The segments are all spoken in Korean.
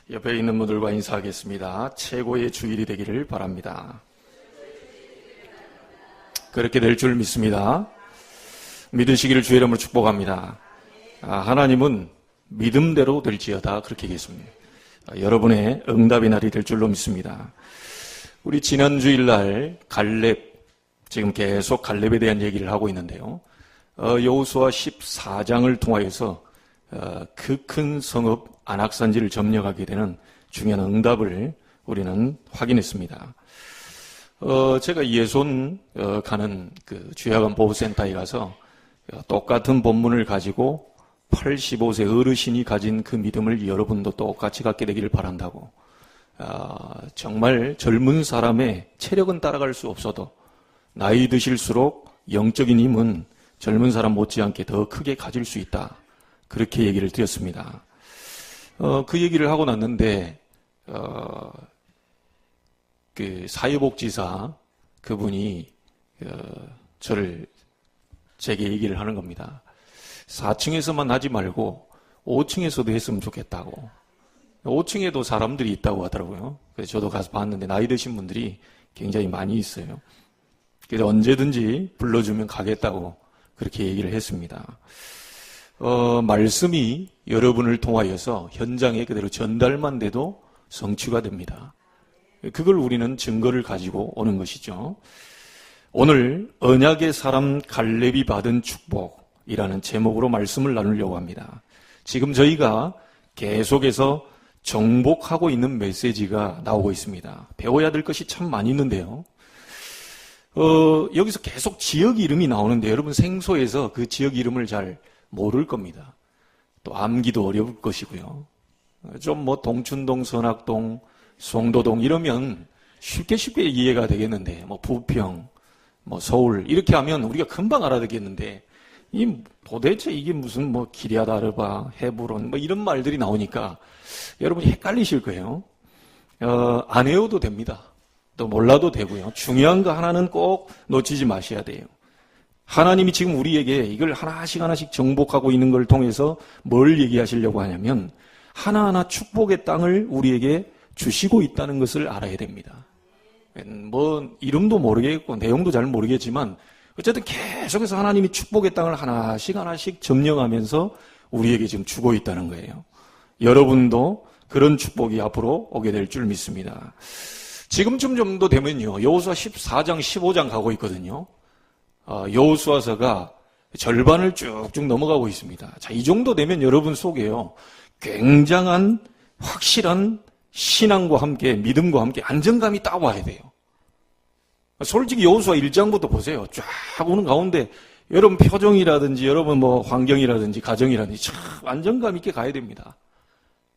옆에 있는 분들과 인사하겠습니다. 최고의 주일이 되기를 바랍니다. 그렇게 될 줄 믿습니다. 믿으시기를 주의 이름으로 축복합니다. 하나님은 믿음대로 될지어다 그렇게 얘기했습니다. 여러분의 응답의 날이 될 줄로 믿습니다. 우리 지난 주일날 갈렙, 지금 계속 갈렙에 대한 얘기를 하고 있는데요. 여호수아 14장을 통하여서 그 큰 성읍 안악산지를 점령하게 되는 중요한 응답을 우리는 확인했습니다. 제가 예손 가는 그 주야간 보호센터에 가서 똑같은 본문을 가지고 85세 어르신이 가진 그 믿음을 여러분도 똑같이 갖게 되기를 바란다고. 정말 젊은 사람의 체력은 따라갈 수 없어도 나이 드실수록 영적인 힘은 젊은 사람 못지않게 더 크게 가질 수 있다. 그렇게 얘기를 드렸습니다. 그 얘기를 하고 났는데 그 사회복지사 그분이 제게 얘기를 하는 겁니다. 4층에서만 하지 말고 5층에서도 했으면 좋겠다고. 5층에도 사람들이 있다고 하더라고요. 그래서 저도 가서 봤는데 나이 드신 분들이 굉장히 많이 있어요. 그래서 언제든지 불러주면 가겠다고 그렇게 얘기를 했습니다. 말씀이 여러분을 통하여서 현장에 그대로 전달만 돼도 성취가 됩니다. 그걸 우리는 증거를 가지고 오는 것이죠. 오늘 언약의 사람 갈렙이 받은 축복이라는 제목으로 말씀을 나누려고 합니다. 지금 저희가 계속해서 정복하고 있는 메시지가 나오고 있습니다. 배워야 될 것이 참 많이 있는데요. 여기서 계속 지역 이름이 나오는데 여러분 생소해서 그 지역 이름을 잘 모를 겁니다. 또 암기도 어려울 것이고요. 좀 동춘동, 선악동, 송도동 이러면 쉽게 이해가 되겠는데 부평, 서울 이렇게 하면 우리가 금방 알아듣겠는데 도대체 이게 무슨 기럇 아르바, 헤브론 이런 말들이 나오니까 여러분이 헷갈리실 거예요. 안 외워도 됩니다. 또 몰라도 되고요. 중요한 거 하나는 꼭 놓치지 마셔야 돼요. 하나님이 지금 우리에게 이걸 하나씩 정복하고 있는 걸 통해서 뭘 얘기하시려고 하냐면 하나하나 축복의 땅을 우리에게 주시고 있다는 것을 알아야 됩니다. 이름도 모르겠고 내용도 잘 모르겠지만 어쨌든 계속해서 하나님이 축복의 땅을 하나씩 점령하면서 우리에게 지금 주고 있다는 거예요. 여러분도 그런 축복이 앞으로 오게 될 줄 믿습니다. 지금쯤 정도 되면요. 여호수아 14장, 15장 가고 있거든요. 여호수아서가 절반을 쭉쭉 넘어가고 있습니다. 자, 이 정도 되면 여러분 속에요. 굉장한 확실한 신앙과 함께 믿음과 함께 안정감이 딱 와야 돼요. 솔직히 여호수아 1장부터 보세요. 쫙 오는 가운데 여러분 표정이라든지 여러분 환경이라든지 가정이라든지 참 안정감 있게 가야 됩니다.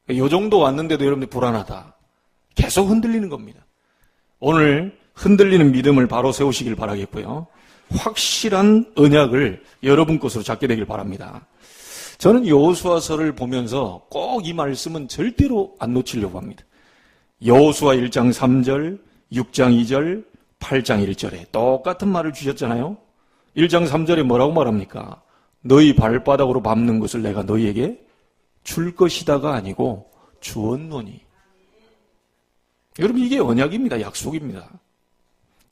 이 정도 왔는데도 여러분들 불안하다. 계속 흔들리는 겁니다. 오늘 흔들리는 믿음을 바로 세우시길 바라겠고요. 확실한 언약을 여러분 것으로 잡게 되길 바랍니다. 저는 여호수아서를 보면서 꼭 이 말씀은 절대로 안 놓치려고 합니다. 여호수아 1장 3절, 6장 2절, 8장 1절에 똑같은 말을 주셨잖아요. 1장 3절에 뭐라고 말합니까? 너희 발바닥으로 밟는 것을 내가 너희에게 줄 것이다가 아니고 주었노니. 여러분 이게 언약입니다. 약속입니다.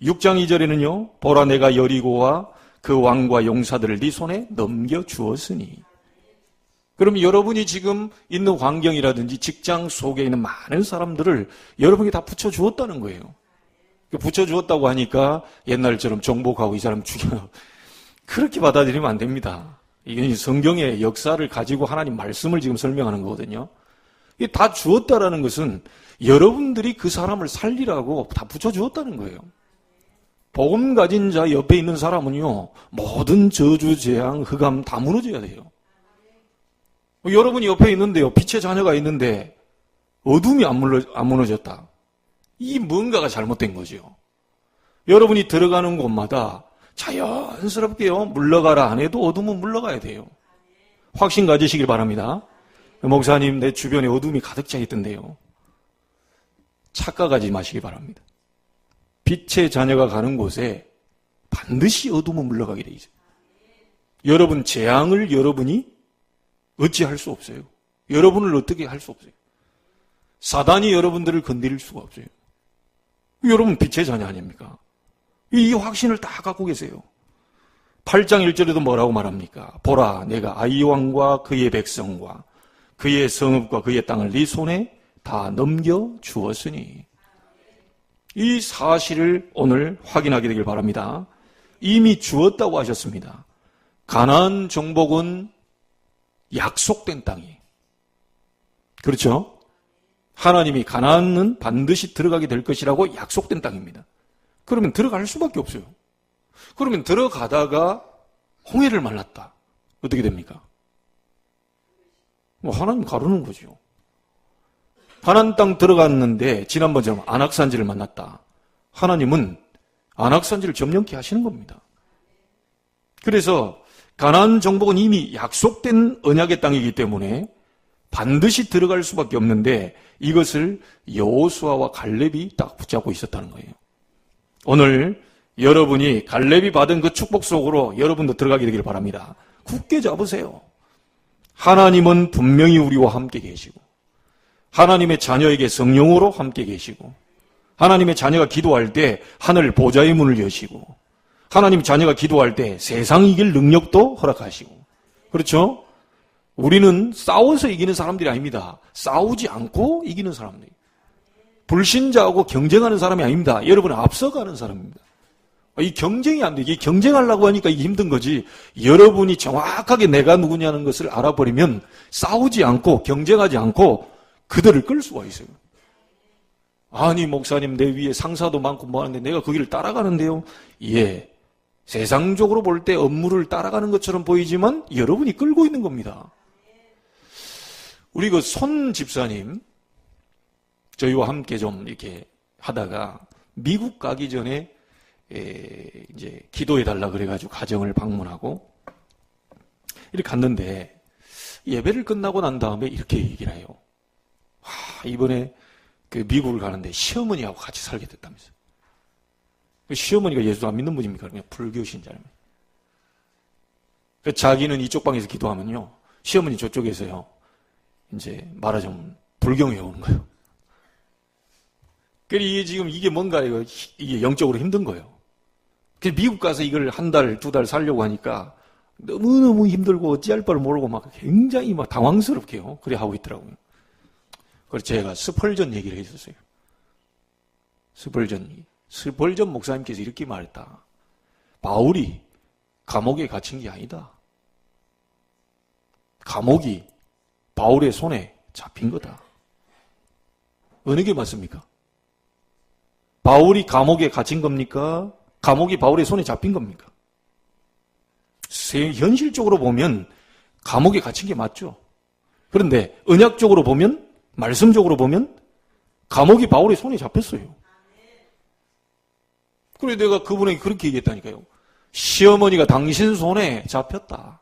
6장 2절에는요. 보라 내가 여리고와 그 왕과 용사들을 네 손에 넘겨주었으니. 그럼 여러분이 지금 있는 환경이라든지 직장 속에 있는 많은 사람들을 여러분이 다 붙여주었다는 거예요. 붙여주었다고 하니까 옛날처럼 정복하고 이 사람 죽여. 그렇게 받아들이면 안 됩니다. 이게 성경의 역사를 가지고 하나님 말씀을 지금 설명하는 거거든요. 이게 다 주었다라는 것은 여러분들이 그 사람을 살리라고 다 붙여주었다는 거예요. 복음 가진 자 옆에 있는 사람은요, 모든 저주, 재앙, 흑암 다 무너져야 돼요. 여러분이 옆에 있는데요, 빛의 자녀가 있는데 어둠이 안 무너졌다. 이 뭔가가 잘못된 거죠. 여러분이 들어가는 곳마다 자연스럽게요, 물러가라 안 해도 어둠은 물러가야 돼요. 확신 가지시길 바랍니다. 목사님, 내 주변에 어둠이 가득 차 있던데요. 착각하지 마시기 바랍니다. 빛의 자녀가 가는 곳에 반드시 어둠은 물러가게 돼 있어요. 여러분 재앙을 여러분이 어찌할 수 없어요. 여러분을 어떻게 할 수 없어요. 사단이 여러분들을 건드릴 수가 없어요. 여러분 빛의 자녀 아닙니까? 이 확신을 다 갖고 계세요. 8장 1절에도 뭐라고 말합니까? 보라, 내가 아이왕과 그의 백성과 그의 성읍과 그의 땅을 네 손에 다 넘겨주었으니. 이 사실을 오늘 확인하게 되길 바랍니다. 이미 주었다고 하셨습니다. 가나안 정복은 약속된 땅이에요. 그렇죠? 하나님이 가나안은 반드시 들어가게 될 것이라고 약속된 땅입니다. 그러면 들어갈 수밖에 없어요. 그러면 들어가다가 홍해를 만났다. 어떻게 됩니까? 하나님 가르는 거죠. 가나안 땅 들어갔는데 지난번처럼 안악산지를 만났다. 하나님은 안악산지를 점령케 하시는 겁니다. 그래서 가나안 정복은 이미 약속된 언약의 땅이기 때문에 반드시 들어갈 수밖에 없는데 이것을 여호수아와 갈렙이 딱 붙잡고 있었다는 거예요. 오늘 여러분이 갈렙이 받은 그 축복 속으로 여러분도 들어가게 되기를 바랍니다. 굳게 잡으세요. 하나님은 분명히 우리와 함께 계시고 하나님의 자녀에게 성령으로 함께 계시고 하나님의 자녀가 기도할 때 하늘 보좌의 문을 여시고 하나님 자녀가 기도할 때 세상 이길 능력도 허락하시고 그렇죠? 우리는 싸워서 이기는 사람들이 아닙니다. 싸우지 않고 이기는 사람들. 불신자하고 경쟁하는 사람이 아닙니다. 여러분은 앞서가는 사람입니다. 이 경쟁이 안 돼. 이 경쟁하려고 하니까 이게 힘든 거지. 여러분이 정확하게 내가 누구냐는 것을 알아버리면 싸우지 않고 경쟁하지 않고 그들을 끌 수가 있어요. 아니 목사님 내 위에 상사도 많고 뭐하는데 내가 그 길을 따라가는데요. 예, 세상적으로 볼 때 업무를 따라가는 것처럼 보이지만 여러분이 끌고 있는 겁니다. 우리 그 손 집사님 저희와 함께 좀 이렇게 하다가 미국 가기 전에 이제 기도해달라 그래가지고 가정을 방문하고 이렇게 갔는데 예배를 끝나고 난 다음에 이렇게 얘기를 해요. 이번에 그 미국을 가는데 시어머니하고 같이 살게 됐다면서요. 시어머니가 예수 안 믿는 분입니까? 그냥 불교 신자라면. 자기는 이쪽 방에서 기도하면요. 시어머니 저쪽에서요. 이제 말하자면 불경에 오는 거예요. 그러니까 이게 뭔가 이게 영적으로 힘든 거예요. 그래서 미국 가서 이걸 한 달, 두 달 살려고 하니까 너무너무 힘들고 어찌할 바를 모르고 막 굉장히 막 당황스럽게요. 그래 하고 있더라고요. 그래서 제가 스펄전 얘기를 했었어요. 스펄전 목사님께서 이렇게 말했다. 바울이 감옥에 갇힌 게 아니다. 감옥이 바울의 손에 잡힌 거다. 어느 게 맞습니까? 바울이 감옥에 갇힌 겁니까? 감옥이 바울의 손에 잡힌 겁니까? 현실적으로 보면 감옥에 갇힌 게 맞죠. 그런데 언약적으로 보면 말씀적으로 보면 감옥이 바울의 손에 잡혔어요. 그래 내가 그분에게 그렇게 얘기했다니까요. 시어머니가 당신 손에 잡혔다.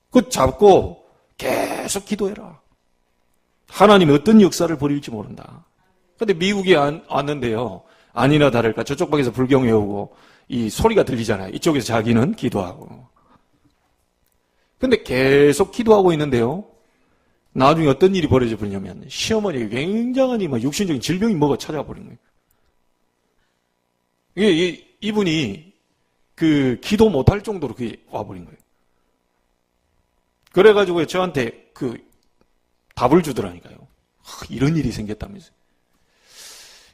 그 잡고 계속 기도해라. 하나님이 어떤 역사를 벌일지 모른다. 근데 미국에 왔는데요. 아니나 다를까 저쪽 방에서 불경에 오고 이 소리가 들리잖아요. 이쪽에서 자기는 기도하고. 근데 계속 기도하고 있는데요. 나중에 어떤 일이 벌어져 버리냐면 시어머니가 굉장한 육신적인 질병이 뭐가 찾아와 버린 거예요. 이분이 그 기도 못할 정도로 그게 와버린 거예요. 그래가지고 저한테 그 답을 주더라니까요. 이런 일이 생겼다면서요.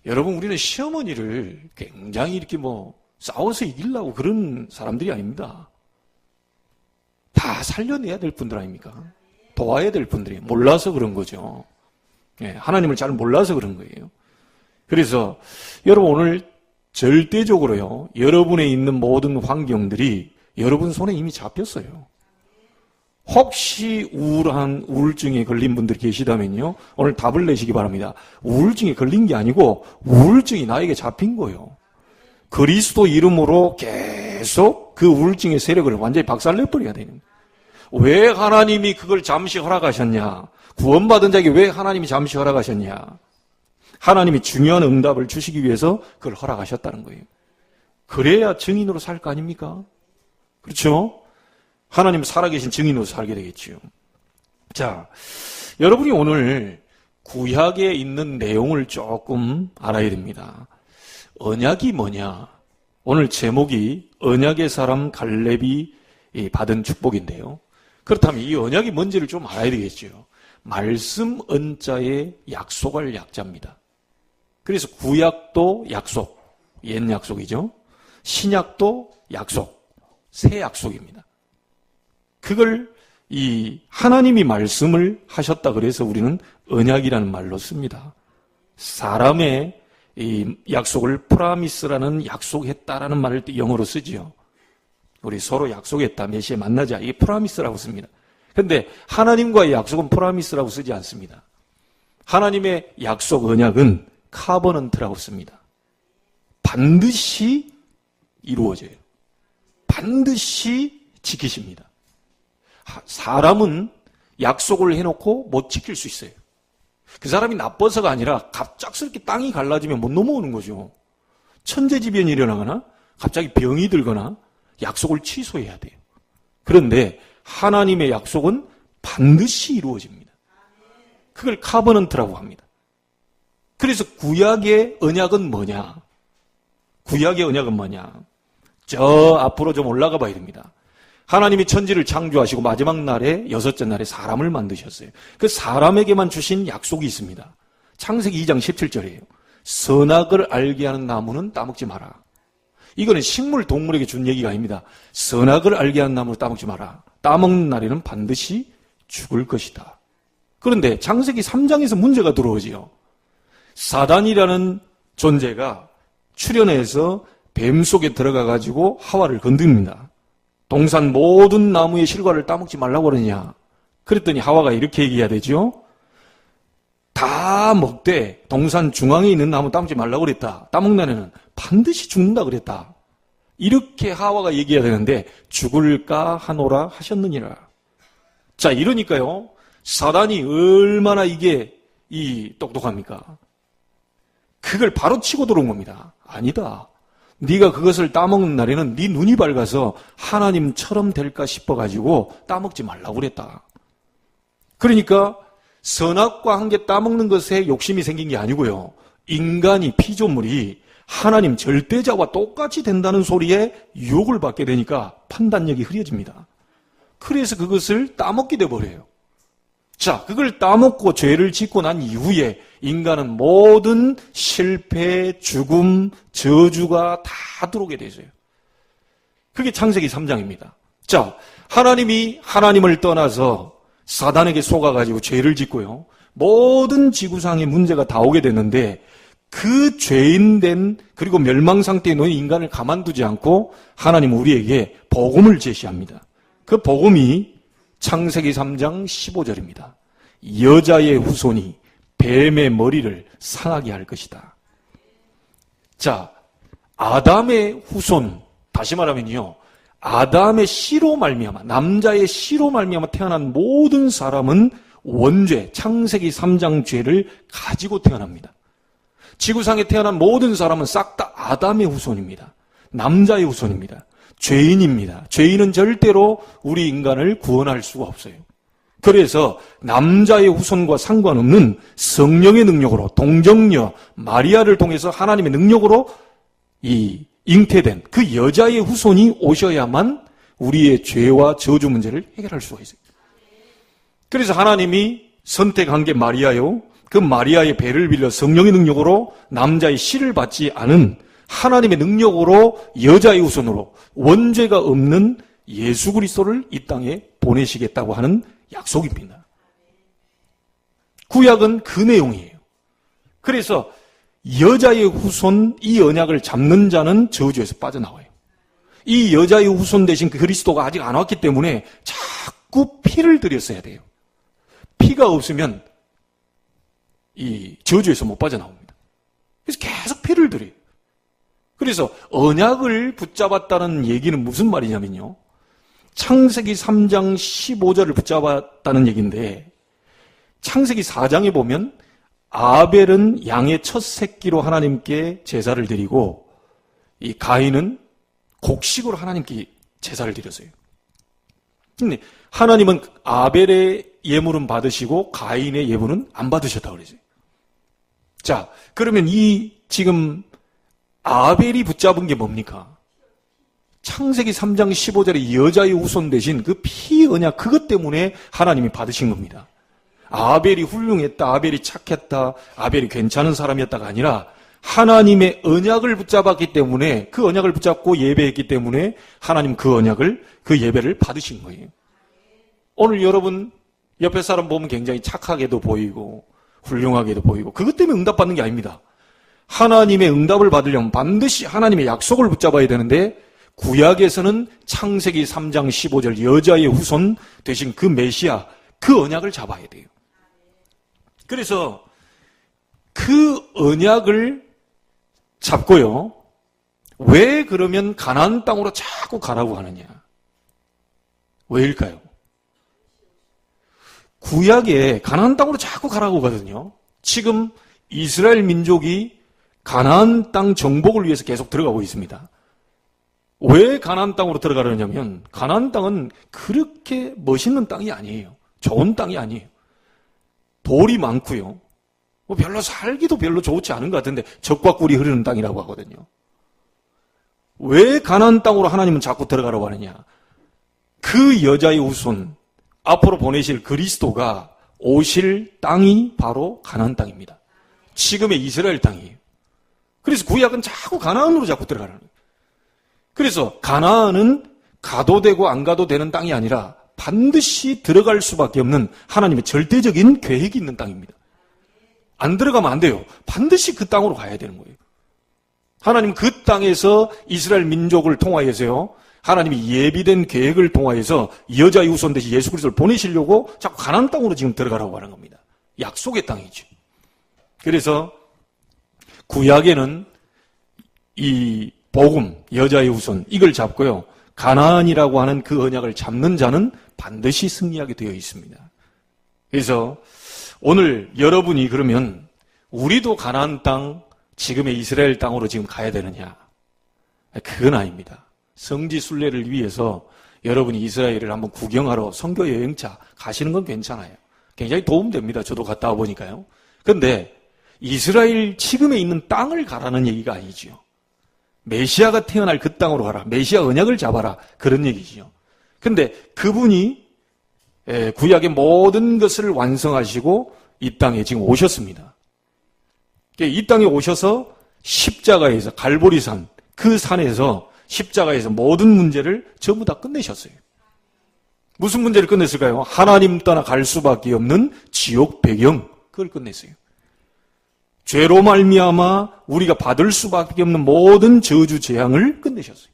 여러분 우리는 시어머니를 굉장히 이렇게 싸워서 이기려고 그런 사람들이 아닙니다. 다 살려내야 될 분들 아닙니까? 도와야 될 분들이 몰라서 그런 거죠. 하나님을 잘 몰라서 그런 거예요. 그래서 여러분 오늘 절대적으로요. 여러분에 있는 모든 환경들이 여러분 손에 이미 잡혔어요. 혹시 우울증에 걸린 분들이 계시다면요. 오늘 답을 내시기 바랍니다. 우울증에 걸린 게 아니고 우울증이 나에게 잡힌 거예요. 그리스도 이름으로 계속 그 우울증의 세력을 완전히 박살내버려야 되는 거예요. 왜 하나님이 그걸 잠시 허락하셨냐? 구원받은 자에게 왜 하나님이 잠시 허락하셨냐? 하나님이 중요한 응답을 주시기 위해서 그걸 허락하셨다는 거예요. 그래야 증인으로 살 거 아닙니까? 그렇죠? 하나님 살아계신 증인으로 살게 되겠지요. 자, 여러분이 오늘 구약에 있는 내용을 조금 알아야 됩니다. 언약이 뭐냐? 오늘 제목이 언약의 사람 갈렙이 받은 축복인데요. 그렇다면 이 언약이 뭔지를 좀 알아야 되겠죠. 말씀 언자에 약속할 약자입니다. 그래서 구약도 약속, 옛 약속이죠. 신약도 약속, 새 약속입니다. 그걸 이 하나님이 말씀을 하셨다 그래서 우리는 언약이라는 말로 씁니다. 사람의 이 약속을 프라미스라는 약속했다라는 말을 또 영어로 쓰지요. 우리 서로 약속했다, 몇 시에 만나자, 이게 프라미스라고 씁니다. 그런데 하나님과의 약속은 프라미스라고 쓰지 않습니다. 하나님의 약속 언약은 카버넌트라고 씁니다. 반드시 이루어져요. 반드시 지키십니다. 사람은 약속을 해놓고 못 지킬 수 있어요. 그 사람이 나빠서가 아니라 갑작스럽게 땅이 갈라지면 못 넘어오는 거죠. 천재지변이 일어나거나 갑자기 병이 들거나 약속을 취소해야 돼요. 그런데 하나님의 약속은 반드시 이루어집니다. 그걸 카버넌트라고 합니다. 그래서 구약의 언약은 뭐냐? 구약의 언약은 뭐냐? 저 앞으로 좀 올라가 봐야 됩니다. 하나님이 천지를 창조하시고 마지막 날에 여섯째 날에 사람을 만드셨어요. 그 사람에게만 주신 약속이 있습니다. 창세기 2장 17절이에요. 선악을 알게 하는 나무는 따먹지 마라. 이거는 식물, 동물에게 준 얘기가 아닙니다. 선악을 알게 하는 나무를 따먹지 마라. 따먹는 날에는 반드시 죽을 것이다. 그런데 창세기 3장에서 문제가 들어오지요. 사단이라는 존재가 출현해서 뱀 속에 들어가가지고 하와를 건듭니다. 동산 모든 나무의 실과를 따먹지 말라고 그러냐. 그랬더니 하와가 이렇게 얘기해야 되죠. 다 먹되 동산 중앙에 있는 나무 따먹지 말라고 그랬다. 따먹는 애는 반드시 죽는다 그랬다. 이렇게 하와가 얘기해야 되는데 죽을까 하노라 하셨느니라. 자, 이러니까요. 사단이 얼마나 이게 똑똑합니까? 그걸 바로 치고 들어온 겁니다. 아니다. 네가 그것을 따먹는 날에는 네 눈이 밝아서 하나님처럼 될까 싶어가지고 따먹지 말라고 그랬다. 그러니까 선악과 함께 따먹는 것에 욕심이 생긴 게 아니고요. 인간이 피조물이 하나님 절대자와 똑같이 된다는 소리에 유혹을 받게 되니까 판단력이 흐려집니다. 그래서 그것을 따먹게 돼버려요. 자, 그걸 따먹고 죄를 짓고 난 이후에 인간은 모든 실패, 죽음, 저주가 다 들어오게 되죠. 그게 창세기 3장입니다. 자, 하나님이 하나님을 떠나서 사단에게 속아가지고 죄를 짓고요. 모든 지구상의 문제가 다 오게 됐는데 그 죄인된 그리고 멸망 상태에 놓인 인간을 가만두지 않고 하나님은 우리에게 복음을 제시합니다. 그 복음이 창세기 3장 15절입니다. 여자의 후손이 뱀의 머리를 상하게 할 것이다. 자, 아담의 후손, 다시 말하면요. 아담의 씨로 말미암아, 남자의 씨로 말미암아 태어난 모든 사람은 원죄, 창세기 3장 죄를 가지고 태어납니다. 지구상에 태어난 모든 사람은 싹 다 아담의 후손입니다. 남자의 후손입니다. 죄인입니다. 죄인은 절대로 우리 인간을 구원할 수가 없어요. 그래서 남자의 후손과 상관없는 성령의 능력으로 동정녀 마리아를 통해서 하나님의 능력으로 이 잉태된 그 여자의 후손이 오셔야만 우리의 죄와 저주 문제를 해결할 수가 있어요. 그래서 하나님이 선택한 게 마리아요. 그 마리아의 배를 빌려 성령의 능력으로 남자의 씨를 받지 않은 하나님의 능력으로 여자의 후손으로 원죄가 없는 예수 그리스도를 이 땅에 보내시겠다고 하는 약속입니다. 구약은 그 내용이에요. 그래서 여자의 후손 이 언약을 잡는 자는 저주에서 빠져나와요. 이 여자의 후손 대신 그 그리스도가 아직 안 왔기 때문에 자꾸 피를 들였어야 돼요. 피가 없으면 이 저주에서 못 빠져나옵니다. 그래서 계속 피를 들여요. 그래서 언약을 붙잡았다는 얘기는 무슨 말이냐면요. 창세기 3장 15절을 붙잡았다는 얘기인데 창세기 4장에 보면 아벨은 양의 첫 새끼로 하나님께 제사를 드리고 이 가인은 곡식으로 하나님께 제사를 드렸어요. 근데 하나님은 아벨의 예물은 받으시고 가인의 예물은 안 받으셨다고 그러죠. 자, 그러면 이 지금 아벨이 붙잡은 게 뭡니까? 창세기 3장 15절에 여자의 후손 대신 그 피 언약, 그것 때문에 하나님이 받으신 겁니다. 아벨이 훌륭했다, 아벨이 착했다, 아벨이 괜찮은 사람이었다가 아니라 하나님의 언약을 붙잡았기 때문에, 그 언약을 붙잡고 예배했기 때문에 하나님 그 언약을, 그 예배를 받으신 거예요. 오늘 여러분 옆에 사람 보면 굉장히 착하게도 보이고 훌륭하게도 보이고 그것 때문에 응답받는 게 아닙니다. 하나님의 응답을 받으려면 반드시 하나님의 약속을 붙잡아야 되는데, 구약에서는 창세기 3장 15절 여자의 후손 대신 그 메시아, 그 언약을 잡아야 돼요. 그래서 그 언약을 잡고요. 왜 그러면 가나안 땅으로 자꾸 가라고 하느냐? 왜일까요? 구약에 가나안 땅으로 자꾸 가라고 하거든요. 지금 이스라엘 민족이 가나안 땅 정복을 위해서 계속 들어가고 있습니다. 왜 가나안 땅으로 들어가려냐면 가나안 땅은 그렇게 멋있는 땅이 아니에요. 좋은 땅이 아니에요. 돌이 많고요. 별로 살기도 별로 좋지 않은 것 같은데 적과 꿀이 흐르는 땅이라고 하거든요. 왜 가나안 땅으로 하나님은 자꾸 들어가라고 하느냐? 그 여자의 후손, 앞으로 보내실 그리스도가 오실 땅이 바로 가나안 땅입니다. 지금의 이스라엘 땅이에요. 그래서 구약은 자꾸 가나안으로 자꾸 들어가라는 거예요. 그래서 가나안은 가도 되고 안 가도 되는 땅이 아니라 반드시 들어갈 수밖에 없는 하나님의 절대적인 계획이 있는 땅입니다. 안 들어가면 안 돼요. 반드시 그 땅으로 가야 되는 거예요. 하나님 그 땅에서 이스라엘 민족을 통하여서요, 하나님이 예비된 계획을 통하여서 여자의 후손 대신 예수 그리스도를 보내시려고 자꾸 가나안 땅으로 지금 들어가라고 하는 겁니다. 약속의 땅이죠. 그래서 구약에는 이 복음, 여자의 후손, 이걸 잡고요, 가나안이라고 하는 그 언약을 잡는 자는 반드시 승리하게 되어 있습니다. 그래서 오늘 여러분이 그러면 우리도 가나안 땅, 지금의 이스라엘 땅으로 지금 가야 되느냐? 그건 아닙니다. 성지 순례를 위해서 여러분이 이스라엘을 한번 구경하러 선교 여행차 가시는 건 괜찮아요. 굉장히 도움됩니다. 저도 갔다 와 보니까요. 그런데 이스라엘 지금에 있는 땅을 가라는 얘기가 아니지요. 메시아가 태어날 그 땅으로 가라. 메시아 언약을 잡아라. 그런 얘기지요. 근데 그분이 구약의 모든 것을 완성하시고 이 땅에 지금 오셨습니다. 이 땅에 오셔서 십자가에서, 갈보리산, 그 산에서 십자가에서 모든 문제를 전부 다 끝내셨어요. 무슨 문제를 끝냈을까요? 하나님 떠나 갈 수밖에 없는 지옥 배경, 그걸 끝냈어요. 죄로 말미암아 우리가 받을 수밖에 없는 모든 저주 재앙을 끝내셨어요.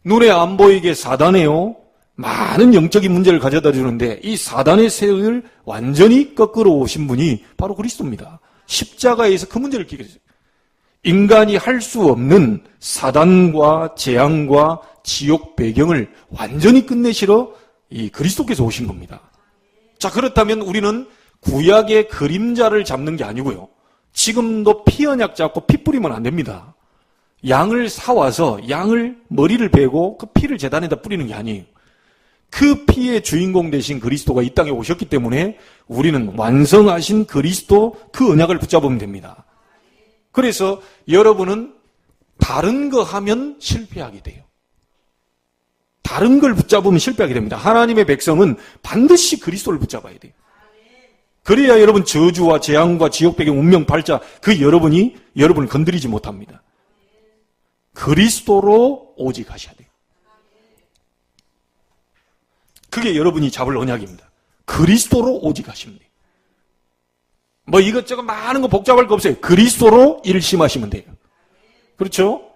눈에 안 보이게 사단에요, 많은 영적인 문제를 가져다 주는데 이 사단의 세력을 완전히 거꾸로 오신 분이 바로 그리스도입니다. 십자가에서 그 문제를 끼게 인간이 할 수 없는 사단과 재앙과 지옥 배경을 완전히 끝내시러 이 그리스도께서 오신 겁니다. 자, 그렇다면 우리는 구약의 그림자를 잡는 게 아니고요, 지금도 피 언약 잡고 피 뿌리면 안 됩니다. 양을 사와서 양을 머리를 베고 그 피를 제단에다 뿌리는 게 아니에요. 그 피의 주인공 되신 그리스도가 이 땅에 오셨기 때문에 우리는 완성하신 그리스도 그 언약을 붙잡으면 됩니다. 그래서 여러분은 다른 거 하면 실패하게 돼요. 다른 걸 붙잡으면 실패하게 됩니다. 하나님의 백성은 반드시 그리스도를 붙잡아야 돼요. 그래야 여러분 저주와 재앙과 지옥 배경 운명 발자 그 여러분을 건드리지 못합니다. 그리스도로 오직 하셔야 돼요. 그게 여러분이 잡을 언약입니다. 그리스도로 오직 하시면 돼요. 뭐 이것저것 많은 거 복잡할 거 없어요. 그리스도로 일심하시면 돼요. 그렇죠?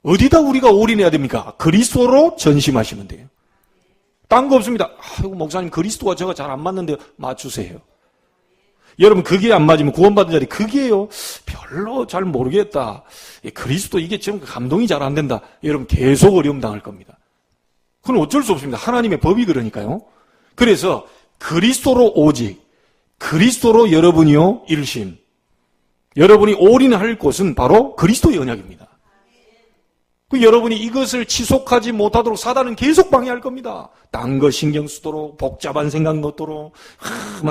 어디다 우리가 올인해야 됩니까? 그리스도로 전심하시면 돼요. 딴 거 없습니다. 아이고, 목사님 그리스도가 저가 잘 안 맞는데 맞추세요. 여러분 그게 안 맞으면 구원받은 자리 그게요, 별로 잘 모르겠다. 그리스도 이게 지금 감동이 잘 안 된다. 여러분 계속 어려움 당할 겁니다. 그건 어쩔 수 없습니다. 하나님의 법이 그러니까요. 그래서 그리스도로 오직, 그리스도로 여러분이요 일심, 여러분이 올인할 곳은 바로 그리스도의 언약입니다. 여러분이 이것을 지속하지 못하도록 사단은 계속 방해할 겁니다. 딴 거 신경 쓰도록, 복잡한 생각 넣도록,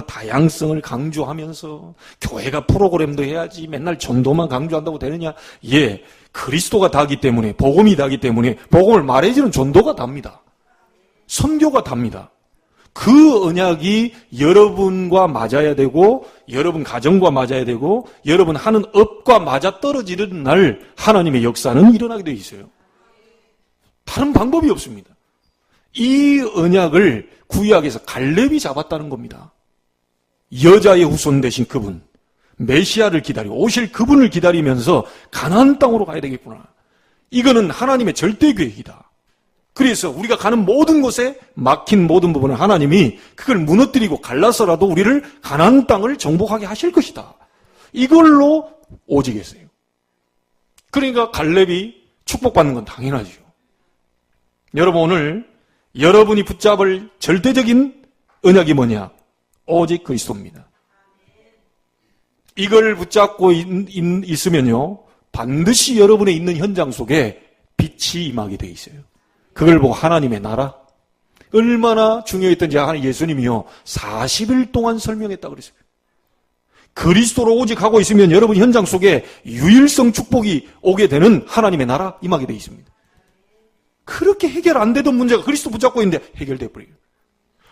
다양성을 강조하면서, 교회가 프로그램도 해야지, 맨날 전도만 강조한다고 되느냐? 예, 그리스도가 다기 때문에, 복음이 다기 때문에, 복음을 말해주는 전도가 답니다. 선교가 답니다. 그 언약이 여러분과 맞아야 되고, 여러분 가정과 맞아야 되고, 여러분 하는 업과 맞아 떨어지는 날 하나님의 역사는 일어나게 되어 있어요. 다른 방법이 없습니다. 이 언약을 구약에서 갈렙이 잡았다는 겁니다. 여자의 후손 되신 그분, 메시아를 기다리고 오실 그분을 기다리면서 가나안 땅으로 가야 되겠구나. 이거는 하나님의 절대 계획이다. 그래서 우리가 가는 모든 곳에 막힌 모든 부분은 하나님이 그걸 무너뜨리고 갈라서라도 우리를 가나안 땅을 정복하게 하실 것이다. 이걸로 오직했어요. 그러니까 갈렙이 축복받는 건 당연하죠. 여러분, 오늘 여러분이 붙잡을 절대적인 언약이 뭐냐? 오직 그리스도입니다. 이걸 붙잡고 있으면요, 반드시 여러분의 있는 현장 속에 빛이 임하게 돼 있어요. 그걸 보고 하나님의 나라, 얼마나 중요했던지 예수님이요 40일 동안 설명했다고 그랬어요. 그리스도로 오직 하고 있으면 여러분 현장 속에 유일성 축복이 오게 되는 하나님의 나라 임하게 돼 있습니다. 그렇게 해결 안 되던 문제가 그리스도 붙잡고 있는데 해결돼 버려요.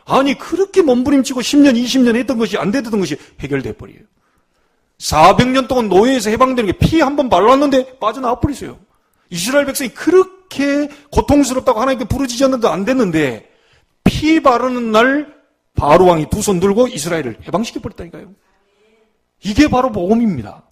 아니 그렇게 몸부림치고 10년 20년 했던 것이 안 되던 것이 해결돼 버려요. 400년 동안 노예에서 해방되는 게 피 한 번 발랐는데 빠져나와 버렸어요. 이스라엘 백성이 그렇게 고통스럽다고 하나님께 부르짖었는데 안 됐는데 피 바르는 날 바로 왕이 두 손 들고 이스라엘을 해방시켜버렸다니까요. 이게 바로 복음입니다.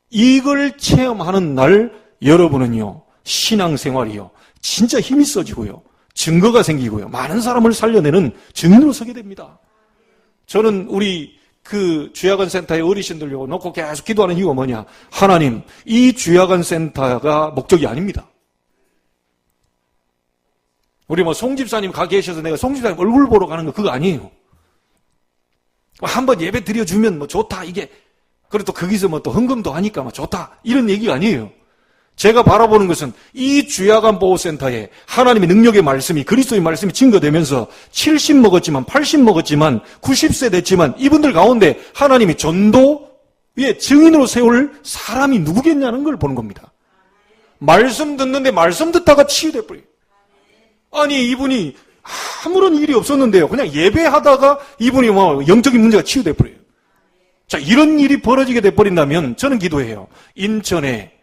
이걸 체험하는 날 여러분은요 신앙생활이요 진짜 힘이 써지고요 증거가 생기고요 많은 사람을 살려내는 증인으로 서게 됩니다. 저는 우리 그 주야간 센터의 어르신들 놓고 계속 기도하는 이유가 뭐냐? 하나님, 이 주야간 센터가 목적이 아닙니다. 우리 송집사님 가 계셔서 내가 송집사님 얼굴 보러 가는 거 그거 아니에요. 한번 예배 드려주면 좋다 이게 그리고 또 거기서 또 헌금도 하니까 좋다 이런 얘기가 아니에요. 제가 바라보는 것은 이 주야간 보호센터에 하나님의 능력의 말씀이 그리스도의 말씀이 증거되면서 70 먹었지만 80 먹었지만 90세 됐지만 이분들 가운데 하나님이 전도의 증인으로 세울 사람이 누구겠냐는 걸 보는 겁니다. 말씀 듣는데 말씀 듣다가 치유돼 버려요. 아니 이분이 아무런 일이 없었는데요. 그냥 예배하다가 이분이 영적인 문제가 치유돼 버려요. 자, 이런 일이 벌어지게 돼 버린다면 저는 기도해요. 인천에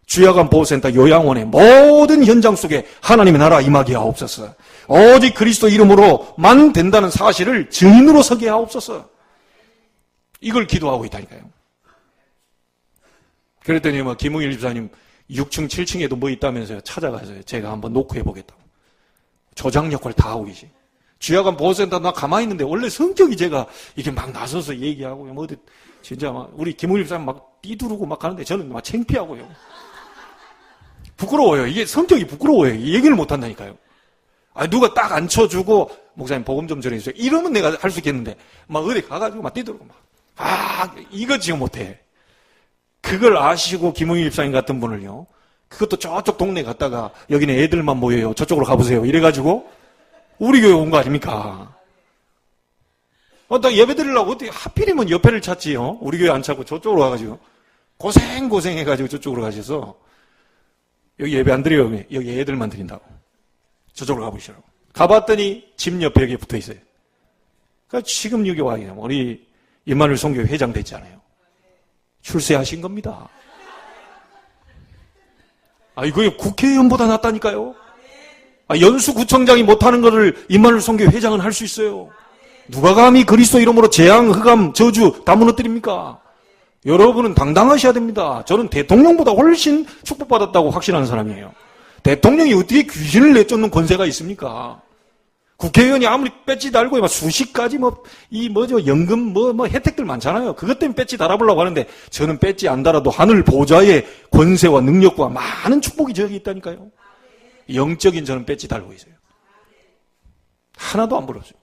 주야간 보호센터 요양원의 모든 현장 속에 하나님의 나라 임하게 하옵소서. 오직 그리스도 이름으로만 된다는 사실을 증인으로 서게 하옵소서. 이걸 기도하고 있다니까요. 그랬더니 김웅일 집사님 6층 7층에도 뭐 있다면서요. 찾아가서요. 제가 한번 노크해보겠다고. 조장 역할 다 하고 계시. 주야간 보호센터 나 가만히 있는데 원래 성격이 제가 이게 막 나서서 얘기하고 어디 진짜 우리 김웅일 집사님 막 띠두르고 막 하는데 저는 막 창피하고요. 부끄러워요. 이게 성격이 부끄러워요. 얘기를 못 한다니까요. 누가 딱 앉혀주고 목사님 복음 좀 전해주세요. 이러면 내가 할 수 있겠는데 막 어디 가가지고 막 뛰들고 이거 지금 못해. 그걸 아시고 김웅일 집사님 같은 분을요. 그것도 저쪽 동네 갔다가 여기는 애들만 모여요. 저쪽으로 가보세요. 이래가지고 우리 교회 온 거 아닙니까? 나 예배 드리려고 어떻게 하필이면 옆에를 찾지요. 우리 교회 안 찾고 저쪽으로 가가지고 고생해가지고 저쪽으로 가셔서 여기 예배 안 드려요. 여기 애들만 드린다고. 저쪽으로 가보시라고. 가봤더니 집 옆에 여기 붙어 있어요. 그러니까 지금 여기 와 있는 우리 임마누엘 선교회 회장 됐잖아요. 출세하신 겁니다. 이거 국회의원보다 낫다니까요. 연수구청장이 못하는 거를 임마누엘 선교회 회장은 할 수 있어요. 누가 감히 그리스도 이름으로 재앙, 흑암, 저주 다 무너뜨립니까? 여러분은 당당하셔야 됩니다. 저는 대통령보다 훨씬 축복받았다고 확신하는 사람이에요. 대통령이 어떻게 귀신을 내쫓는 권세가 있습니까? 국회의원이 아무리 배지 달고 수십 가지 연금 혜택들 많잖아요. 그것 때문에 배지 달아보려고 하는데 저는 배지 안 달아도 하늘 보좌의 권세와 능력과 많은 축복이 저기 있다니까요. 영적인 저는 배지 달고 있어요. 하나도 안 부러져요.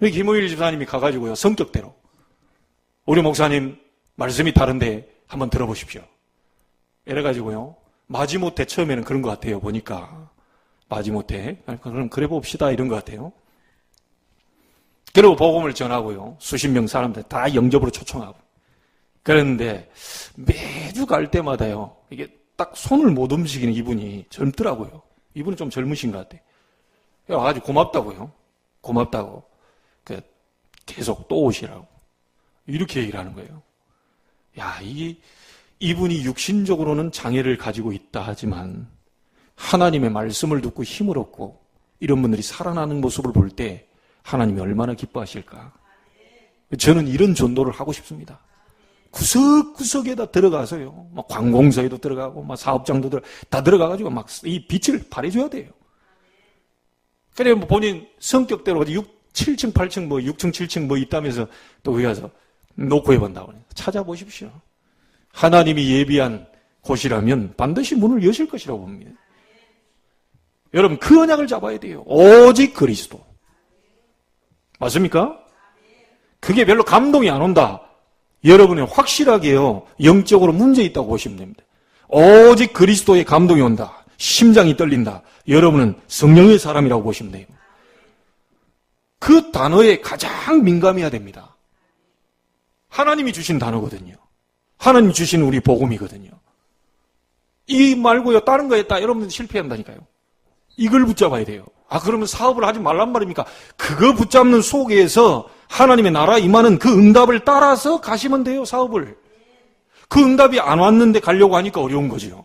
김호일 집사님이 가가지고요 성격대로 우리 목사님 말씀이 다른데 한번 들어보십시오. 이래가지고요 마지못해 처음에는 그런 것 같아요. 보니까 마지못해 그럼 그래 봅시다 이런 것 같아요. 그리고 복음을 전하고요. 수십 명 사람들 다 영접으로 초청하고. 그랬는데 매주 갈 때마다요. 이게 딱 손을 못 움직이는 이분이 젊더라고요. 이분은 좀 젊으신 것 같아요. 와가지고 고맙다고요. 고맙다고. 계속 또 오시라고. 이렇게 얘기를 하는 거예요. 야, 이분이 육신적으로는 장애를 가지고 있다 하지만 하나님의 말씀을 듣고 힘을 얻고 이런 분들이 살아나는 모습을 볼 때 하나님이 얼마나 기뻐하실까. 저는 이런 전도를 하고 싶습니다. 구석구석에다 들어가서요. 막 관공서에도 들어가고, 막 사업장도 다 들어가가지고 막 이 빛을 발해줘야 돼요. 그래, 뭐 본인 성격대로 7층, 8층, 6층, 7층 있다면서 또 거기 가서 놓고 해본다고. 찾아보십시오. 하나님이 예비한 곳이라면 반드시 문을 여실 것이라고 봅니다. 여러분, 그 언약을 잡아야 돼요. 오직 그리스도. 맞습니까? 그게 별로 감동이 안 온다. 여러분이 확실하게요, 영적으로 문제 있다고 보시면 됩니다. 오직 그리스도의 감동이 온다. 심장이 떨린다. 여러분은 성령의 사람이라고 보시면 돼요. 그 단어에 가장 민감해야 됩니다. 하나님이 주신 단어거든요. 하나님이 주신 우리 복음이거든요. 이 말고요, 다른 거 했다. 여러분들 실패한다니까요. 이걸 붙잡아야 돼요. 그러면 사업을 하지 말란 말입니까? 그거 붙잡는 속에서 하나님의 나라 임하는 그 응답을 따라서 가시면 돼요, 사업을. 그 응답이 안 왔는데 가려고 하니까 어려운 거죠.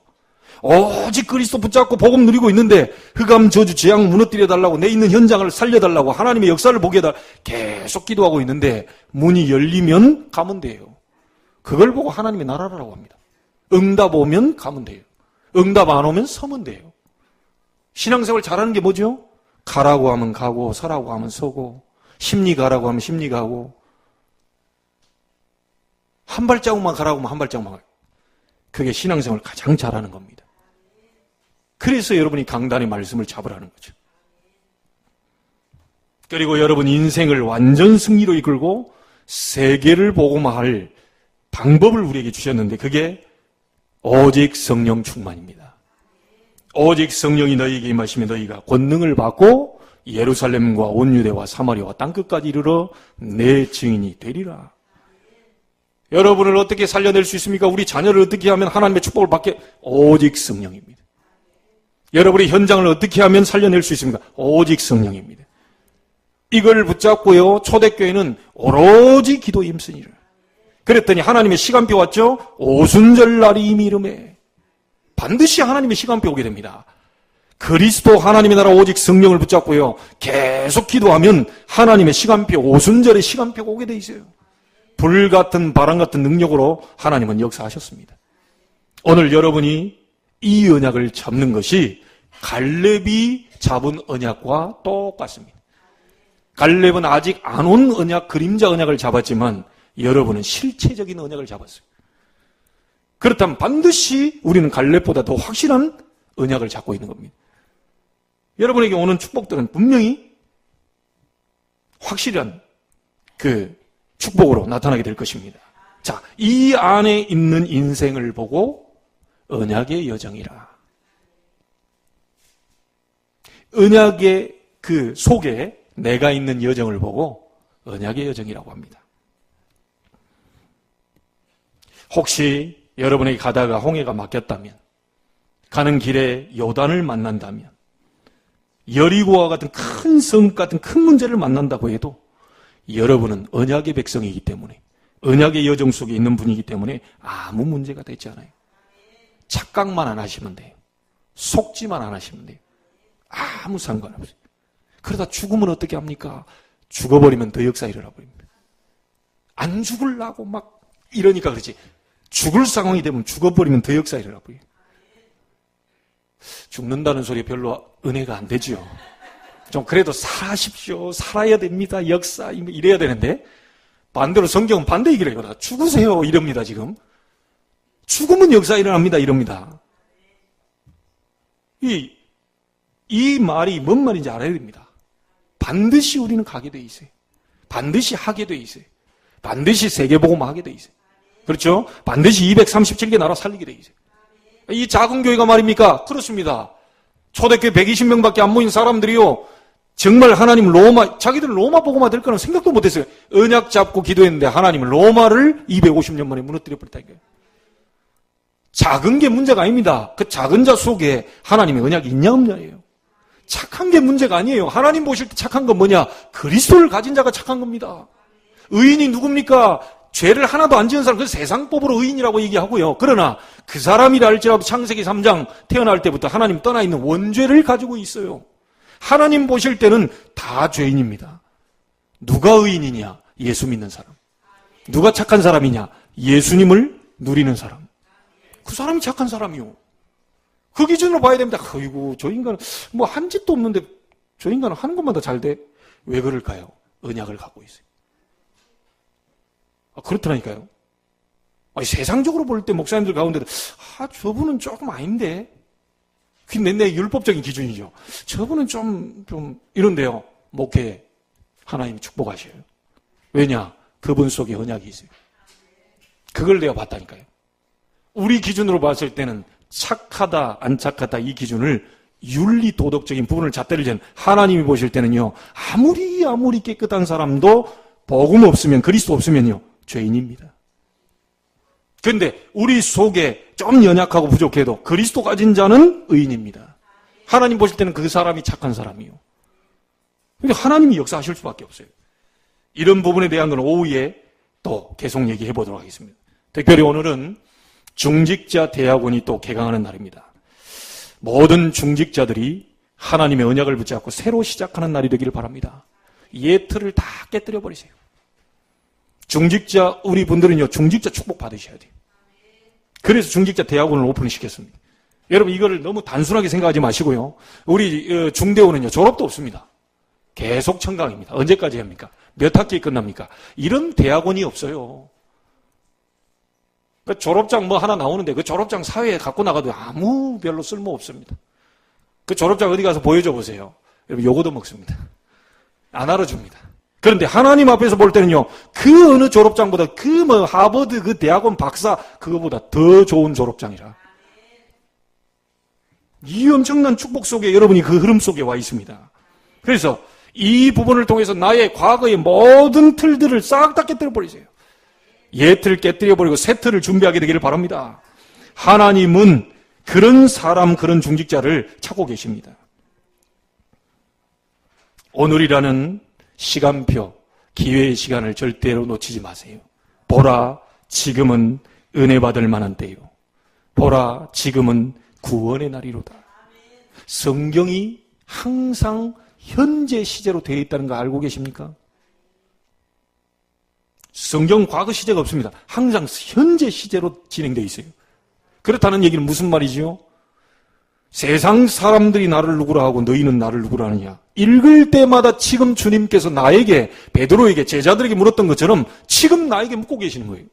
오직 그리스도 붙잡고 복음 누리고 있는데 흑암 저주 재앙 무너뜨려달라고, 내 있는 현장을 살려달라고, 하나님의 역사를 보게 해달라고 계속 기도하고 있는데 문이 열리면 가면 돼요. 그걸 보고 하나님의 나라라고 합니다. 응답 오면 가면 돼요. 응답 안 오면 서면 돼요. 신앙생활 잘하는 게 뭐죠? 가라고 하면 가고, 서라고 하면 서고, 심리 가라고 하면 심리 가고, 한 발자국만 가라고 하면 한 발자국만 가요. 그게 신앙생활을 가장 잘하는 겁니다. 그래서 여러분이 강단의 말씀을 잡으라는 거죠. 그리고 여러분 인생을 완전 승리로 이끌고 세계를 복음화할 방법을 우리에게 주셨는데 그게 오직 성령 충만입니다. 오직 성령이 너희에게 임하시면 너희가 권능을 받고 예루살렘과 온 유대와 사마리아와 땅끝까지 이르러 내 증인이 되리라. 여러분을 어떻게 살려낼 수 있습니까? 우리 자녀를 어떻게 하면 하나님의 축복을 받게? 오직 성령입니다. 여러분의 현장을 어떻게 하면 살려낼 수 있습니까? 오직 성령입니다. 이걸 붙잡고요, 초대교회는 오로지 기도에 힘쓰니라. 그랬더니 하나님의 시간표 왔죠? 오순절 날이 이미 이름에 반드시 하나님의 시간표 오게 됩니다. 그리스도 하나님의 나라 오직 성령을 붙잡고요, 계속 기도하면 하나님의 시간표, 오순절의 시간표가 오게 돼 있어요. 불같은 바람 같은 능력으로 하나님은 역사하셨습니다. 오늘 여러분이 이 언약을 잡는 것이 갈렙이 잡은 언약과 똑같습니다. 갈렙은 아직 안 온 언약, 그림자 언약을 잡았지만 여러분은 실체적인 언약을 잡았어요. 그렇다면 반드시 우리는 갈렙보다 더 확실한 언약을 잡고 있는 겁니다. 여러분에게 오는 축복들은 분명히 확실한 그 축복으로 나타나게 될 것입니다. 자, 이 안에 있는 인생을 보고 언약의 여정이라. 언약의 그 속에 내가 있는 여정을 보고 언약의 여정이라고 합니다. 혹시 여러분에게 가다가 홍해가 막혔다면, 가는 길에 요단을 만난다면, 여리고와 같은 큰 성 같은 큰 문제를 만난다고 해도 여러분은 언약의 백성이기 때문에, 언약의 여정 속에 있는 분이기 때문에 아무 문제가 되지 않아요. 착각만 안 하시면 돼요. 속지만 안 하시면 돼요. 아무 상관없어요. 그러다 죽으면 어떻게 합니까? 죽어버리면 더 역사 일어나 버립니다. 안 죽으려고 막 이러니까 그렇지. 죽을 상황이 되면 죽어버리면 더 역사 일어나 버려요. 죽는다는 소리 별로 은혜가 안 되죠. 좀 그래도 사십시오. 살아야 됩니다. 역사 이래야 되는데 반대로 성경은 반대 얘기를 해요. 죽으세요 이럽니다. 지금 죽으면 역사 일어납니다. 이럽니다. 이 말이 뭔 말인지 알아야 됩니다. 반드시 우리는 가게 돼 있어요. 반드시 하게 돼 있어요. 반드시 세계복음화 하게 돼 있어요. 그렇죠? 반드시 237개 나라 살리게 돼 있어요. 이 작은 교회가 말입니까? 그렇습니다. 초대교회 120명밖에 안 모인 사람들이요. 정말 하나님 로마, 자기들은 로마 복음화 될 거는 생각도 못했어요. 언약 잡고 기도했는데 하나님은 로마를 250년 만에 무너뜨려 버렸다니까요. 작은 게 문제가 아닙니다. 그 작은 자 속에 하나님의 언약이 있냐 없냐예요. 착한 게 문제가 아니에요. 하나님 보실 때 착한 건 뭐냐? 그리스도를 가진 자가 착한 겁니다. 의인이 누굽니까? 죄를 하나도 안 지은 사람, 그 세상법으로 의인이라고 얘기하고요. 그러나 그 사람이라 할지라도 창세기 3장 태어날 때부터 하나님 떠나 있는 원죄를 가지고 있어요. 하나님 보실 때는 다 죄인입니다. 누가 의인이냐? 예수 믿는 사람. 누가 착한 사람이냐? 예수님을 누리는 사람. 그 사람이 착한 사람이요. 그 기준으로 봐야 됩니다. 아이고, 저 인간은 뭐 한 짓도 없는데 저 인간은 하는 것만 다 잘 돼. 왜 그럴까요? 언약을 갖고 있어요. 그렇더라니까요. 아니, 세상적으로 볼 때 목사님들 가운데도 저분은 조금 아닌데. 그게 내 율법적인 기준이죠. 저분은 좀 이런데요. 목회 하나님이 축복하셔요. 왜냐? 그분 속에 언약이 있어요. 그걸 내가 봤다니까요. 우리 기준으로 봤을 때는 착하다 안 착하다 이 기준을 윤리 도덕적인 부분을 잣대를 잰 하나님이 보실 때는요. 아무리 깨끗한 사람도 복음 없으면 그리스도 없으면요. 죄인입니다. 그런데 우리 속에 좀 연약하고 부족해도 그리스도 가진 자는 의인입니다. 하나님 보실 때는 그 사람이 착한 사람이요. 그러니까 하나님이 역사하실 수밖에 없어요. 이런 부분에 대한 건 오후에 또 계속 얘기해 보도록 하겠습니다. 특별히 오늘은 중직자 대학원이 또 개강하는 날입니다. 모든 중직자들이 하나님의 언약을 붙잡고 새로 시작하는 날이 되기를 바랍니다. 예틀을 다 깨뜨려 버리세요. 중직자 우리 분들은요. 중직자 축복 받으셔야 돼요. 그래서 중직자 대학원을 오픈시켰습니다. 여러분 이거를 너무 단순하게 생각하지 마시고요. 우리 중대원은요. 졸업도 없습니다. 계속 청강입니다. 언제까지 합니까? 몇 학기에 끝납니까? 이런 대학원이 없어요. 그 졸업장 뭐 하나 나오는데 그 졸업장 사회에 갖고 나가도 아무 별로 쓸모 없습니다. 그 졸업장 어디 가서 보여줘 보세요. 여러분 요거도 먹습니다. 안 알아줍니다. 그런데 하나님 앞에서 볼 때는요, 그 어느 졸업장보다 그 뭐 하버드 그 대학원 박사 그거보다 더 좋은 졸업장이라. 이 엄청난 축복 속에 여러분이 그 흐름 속에 와 있습니다. 그래서 이 부분을 통해서 나의 과거의 모든 틀들을 싹 다 깨뜨려 버리세요. 예틀 깨뜨려 버리고 새 틀을 준비하게 되기를 바랍니다. 하나님은 그런 사람, 그런 중직자를 찾고 계십니다. 오늘이라는 시간표, 기회의 시간을 절대로 놓치지 마세요. 보라, 지금은 은혜 받을 만한 때요. 보라, 지금은 구원의 날이로다. 성경이 항상 현재 시제로 되어 있다는 거 알고 계십니까? 성경 과거 시제가 없습니다. 항상 현재 시제로 진행되어 있어요. 그렇다는 얘기는 무슨 말이죠? 세상 사람들이 나를 누구라 하고 너희는 나를 누구라 하느냐. 읽을 때마다 지금 주님께서 나에게, 베드로에게, 제자들에게 물었던 것처럼 지금 나에게 묻고 계시는 거예요.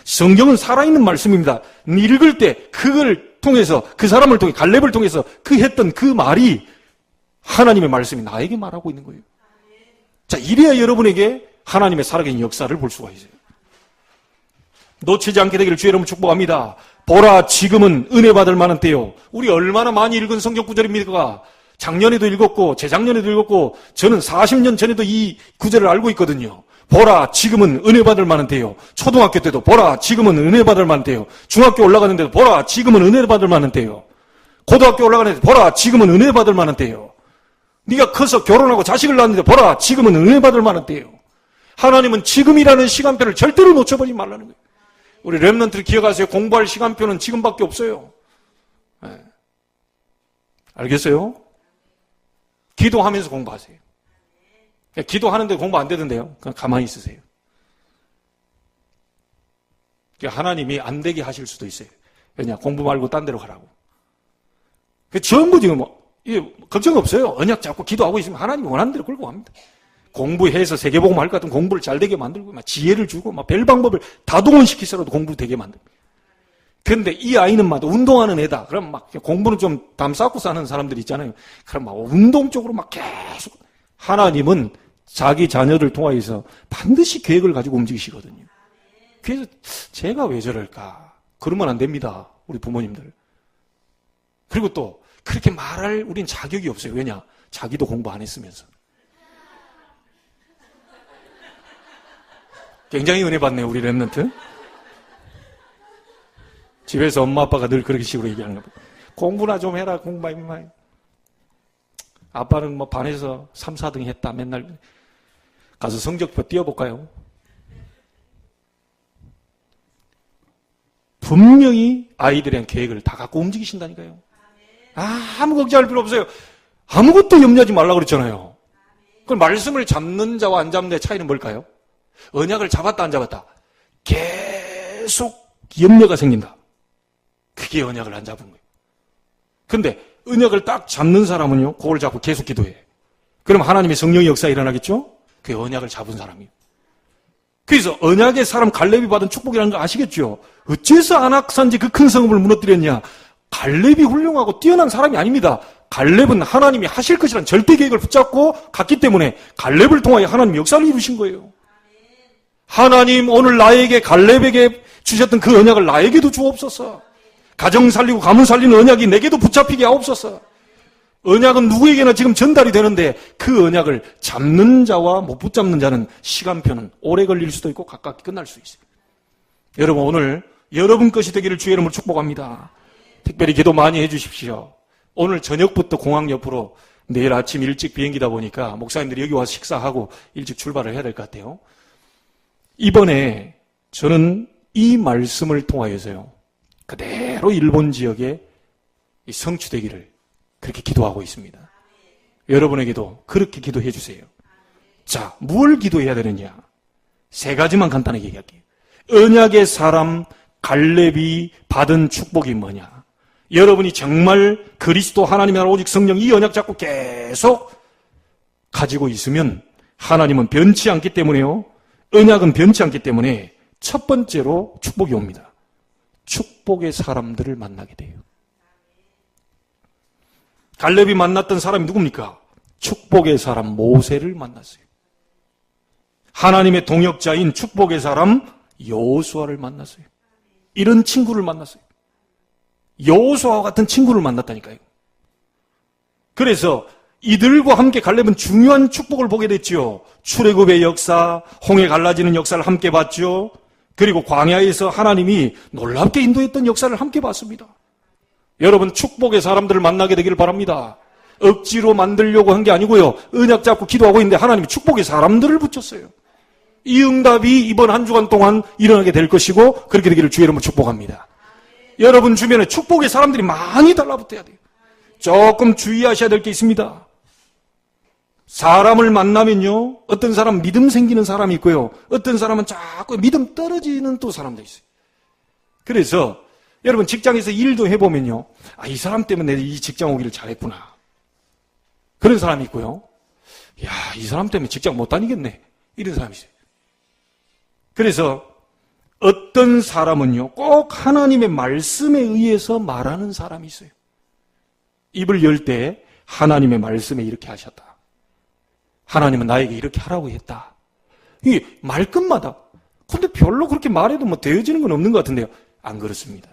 성경은 살아있는 말씀입니다. 읽을 때 그걸 통해서, 그 사람을 통해, 갈렙을 통해서 그 했던 그 말이 하나님의 말씀이 나에게 말하고 있는 거예요. 자, 이래야 여러분에게 하나님의 살아계신 역사를 볼 수가 있어요. 놓치지 않게 되기를 주의 이름으로 축복합니다. 보라, 지금은 은혜 받을 만한 때요. 우리 얼마나 많이 읽은 성경 구절입니까? 작년에도 읽었고 재작년에도 읽었고 저는 40년 전에도 이 구절을 알고 있거든요. 보라, 지금은 은혜 받을 만한 때요. 초등학교 때도 보라, 지금은 은혜 받을 만한 때요. 중학교 올라가는데도 보라, 지금은 은혜 받을 만한 때요. 고등학교 올라가는데도 보라, 지금은 은혜 받을 만한 때요. 네가 커서 결혼하고 자식을 낳았는데 보라, 지금은 은혜 받을 만한 때요. 하나님은 지금이라는 시간표를 절대로 놓쳐버리지 말라는 거예요. 우리 렘넌트를 기억하세요. 공부할 시간표는 지금밖에 없어요. 네. 알겠어요? 기도하면서 공부하세요. 기도하는데 공부 안 되던데요. 그냥 가만히 있으세요. 하나님이 안 되게 하실 수도 있어요. 왜냐? 공부 말고 딴 데로 가라고. 전부 지금 걱정 없어요. 언약 잡고 기도하고 있으면 하나님이 원하는 대로 끌고 갑니다. 공부해서 세계복음 할 것 같으면 공부를 잘 되게 만들고 막 지혜를 주고 막 별 방법을 다 동원시키서라도 공부를 되게 만들고. 그런데 이 아이는 막 운동하는 애다. 그럼 막 공부는 좀 담 쌓고 사는 사람들이 있잖아요. 그럼 막 운동 쪽으로 막 계속. 하나님은 자기 자녀를 통하여서 반드시 계획을 가지고 움직이시거든요. 그래서 제가 왜 저럴까? 그러면 안 됩니다. 우리 부모님들. 그리고 또 그렇게 말할 우린 자격이 없어요. 왜냐? 자기도 공부 안 했으면서. 굉장히 은혜 받네요, 우리 랩런트. 집에서 엄마 아빠가 늘 그렇게 식으로 얘기하는 거. 공부나 좀 해라, 공부만. 아빠는 뭐 반에서 3, 4등 했다. 맨날 가서 성적표 띄워볼까요? 분명히 아이들의 계획을 다 갖고 움직이신다니까요. 아무 걱정할 필요 없어요. 아무것도 염려하지 말라고 그랬잖아요. 그럼 말씀을 잡는 자와 안 잡는 자의 차이는 뭘까요? 언약을 잡았다 안 잡았다. 계속 염려가 생긴다. 그게 언약을 안 잡은 거예요. 근데 언약을 딱 잡는 사람은요, 그걸 잡고 계속 기도해. 그럼 하나님의 성령의 역사가 일어나겠죠? 그게 언약을 잡은 사람이에요. 그래서 언약의 사람 갈렙이 받은 축복이라는 거 아시겠죠? 어째서 안악산지 그 큰 성읍을 무너뜨렸냐? 갈렙이 훌륭하고 뛰어난 사람이 아닙니다. 갈렙은 하나님이 하실 것이라는 절대 계획을 붙잡고 갔기 때문에 갈렙을 통하여 하나님 역사를 이루신 거예요. 하나님 오늘 나에게 갈렙에게 주셨던 그 언약을 나에게도 주옵소서. 가정 살리고 가문 살리는 언약이 내게도 붙잡히게 하옵소서. 언약은 누구에게나 지금 전달이 되는데 그 언약을 잡는 자와 못 붙잡는 자는 시간표는 오래 걸릴 수도 있고 가깝게 끝날 수 있어요. 여러분 오늘 여러분 것이 되기를 주의 이름으로 축복합니다. 특별히 기도 많이 해주십시오. 오늘 저녁부터 공항 옆으로 내일 아침 일찍 비행기다 보니까 목사님들이 여기 와서 식사하고 일찍 출발을 해야 될 것 같아요. 이번에 저는 이 말씀을 통하여서요. 그대로 일본 지역에 성취되기를 그렇게 기도하고 있습니다. 여러분에게도 그렇게 기도해 주세요. 자, 뭘 기도해야 되느냐? 3가지만 간단하게 얘기할게요. 언약의 사람 갈렙이 받은 축복이 뭐냐? 여러분이 정말 그리스도 하나님의 나라 오직 성령 이 언약 잡고 계속 가지고 있으면 하나님은 변치 않기 때문에요. 언약은 변치 않기 때문에 첫 번째로 축복이 옵니다. 축복의 사람들을 만나게 돼요. 갈렙이 만났던 사람이 누굽니까? 축복의 사람 모세를 만났어요. 하나님의 동역자인 축복의 사람 여호수아를 만났어요. 이런 친구를 만났어요. 여호수아와 같은 친구를 만났다니까요. 그래서 이들과 함께 갈렙은 중요한 축복을 보게 됐죠. 출애굽의 역사, 홍해 갈라지는 역사를 함께 봤죠. 그리고 광야에서 하나님이 놀랍게 인도했던 역사를 함께 봤습니다. 여러분 축복의 사람들을 만나게 되기를 바랍니다. 억지로 만들려고 한 게 아니고요. 언약 잡고 기도하고 있는데 하나님이 축복의 사람들을 붙였어요. 이 응답이 이번 한 주간 동안 일어나게 될 것이고 그렇게 되기를 주의 이름으로 축복합니다. 여러분 주변에 축복의 사람들이 많이 달라붙어야 돼요. 조금 주의하셔야 될 게 있습니다. 사람을 만나면요. 어떤 사람 믿음 생기는 사람이 있고요. 어떤 사람은 자꾸 믿음 떨어지는 또 사람도 있어요. 그래서 여러분 직장에서 일도 해보면요. 아, 이 사람 때문에 내 이 직장 오기를 잘했구나. 그런 사람이 있고요. 야, 이 사람 때문에 직장 못 다니겠네. 이런 사람이 있어요. 그래서 어떤 사람은요. 꼭 하나님의 말씀에 의해서 말하는 사람이 있어요. 입을 열 때 하나님의 말씀에 이렇게 하셨다. 하나님은 나에게 이렇게 하라고 했다. 이게 말끝마다. 근데 별로 그렇게 말해도 뭐 되어지는 건 없는 것 같은데요. 안 그렇습니다.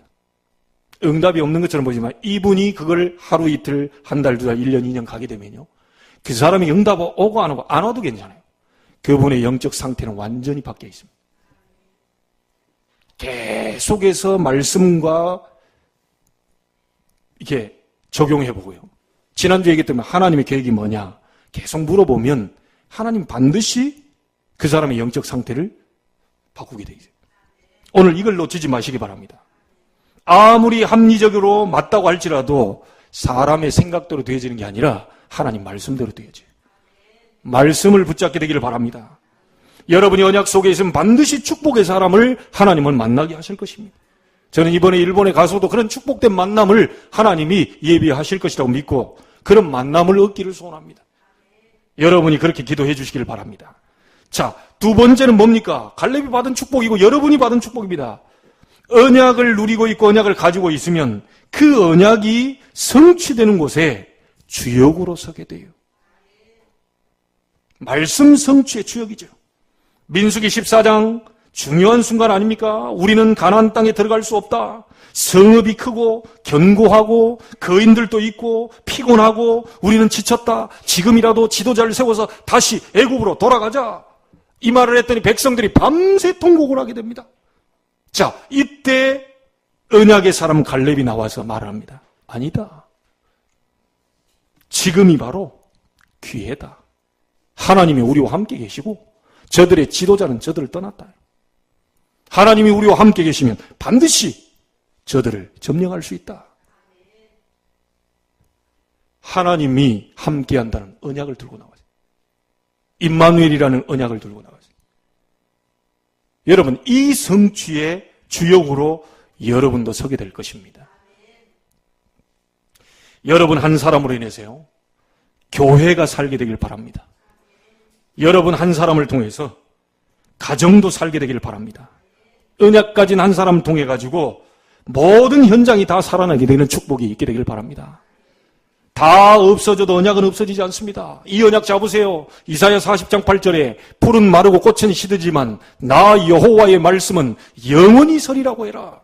응답이 없는 것처럼 보지만 이분이 그걸 하루 이틀 한 달 두 달 1년 2년 가게 되면요. 그 사람이 응답 오고 안 오고 안 와도 괜찮아요. 그분의 영적 상태는 완전히 바뀌어 있습니다. 계속해서 말씀과 이렇게 적용해 보고요. 지난주에 얘기했던 하나님의 계획이 뭐냐 계속 물어보면 하나님 반드시 그 사람의 영적 상태를 바꾸게 되어 있어요. 오늘 이걸 놓치지 마시기 바랍니다. 아무리 합리적으로 맞다고 할지라도 사람의 생각대로 되어지는 게 아니라 하나님 말씀대로 되어져요. 말씀을 붙잡게 되기를 바랍니다. 여러분이 언약 속에 있으면 반드시 축복의 사람을 하나님은 만나게 하실 것입니다. 저는 이번에 일본에 가서도 그런 축복된 만남을 하나님이 예비하실 것이라고 믿고 그런 만남을 얻기를 소원합니다. 여러분이 그렇게 기도해 주시기를 바랍니다. 자, 두 번째는 뭡니까? 갈렙이 받은 축복이고 여러분이 받은 축복입니다. 언약을 누리고 있고 언약을 가지고 있으면 그 언약이 성취되는 곳에 주역으로 서게 돼요. 말씀 성취의 주역이죠. 민수기 14장 중요한 순간 아닙니까? 우리는 가나안 땅에 들어갈 수 없다. 성읍이 크고 견고하고 거인들도 있고 피곤하고 우리는 지쳤다. 지금이라도 지도자를 세워서 다시 애굽으로 돌아가자. 이 말을 했더니 백성들이 밤새 통곡을 하게 됩니다. 자, 이때 언약의 사람 갈렙이 나와서 말을 합니다. 아니다. 지금이 바로 기회다. 하나님이 우리와 함께 계시고 저들의 지도자는 저들을 떠났다. 하나님이 우리와 함께 계시면 반드시 저들을 점령할 수 있다. 하나님이 함께한다는 언약을 들고 나왔어요. 임마누엘이라는 언약을 들고 나왔어요. 여러분, 이 성취의 주역으로 여러분도 서게 될 것입니다. 여러분 한 사람으로 인해서요, 교회가 살게 되길 바랍니다. 여러분 한 사람을 통해서 가정도 살게 되길 바랍니다. 언약 가진 한 사람 통해 가지고 모든 현장이 다 살아나게 되는 축복이 있게 되길 바랍니다. 다 없어져도 언약은 없어지지 않습니다. 이 언약 잡으세요. 이사야 40장 8절에 풀은 마르고 꽃은 시들지만 나 여호와의 말씀은 영원히 서리라고 해라.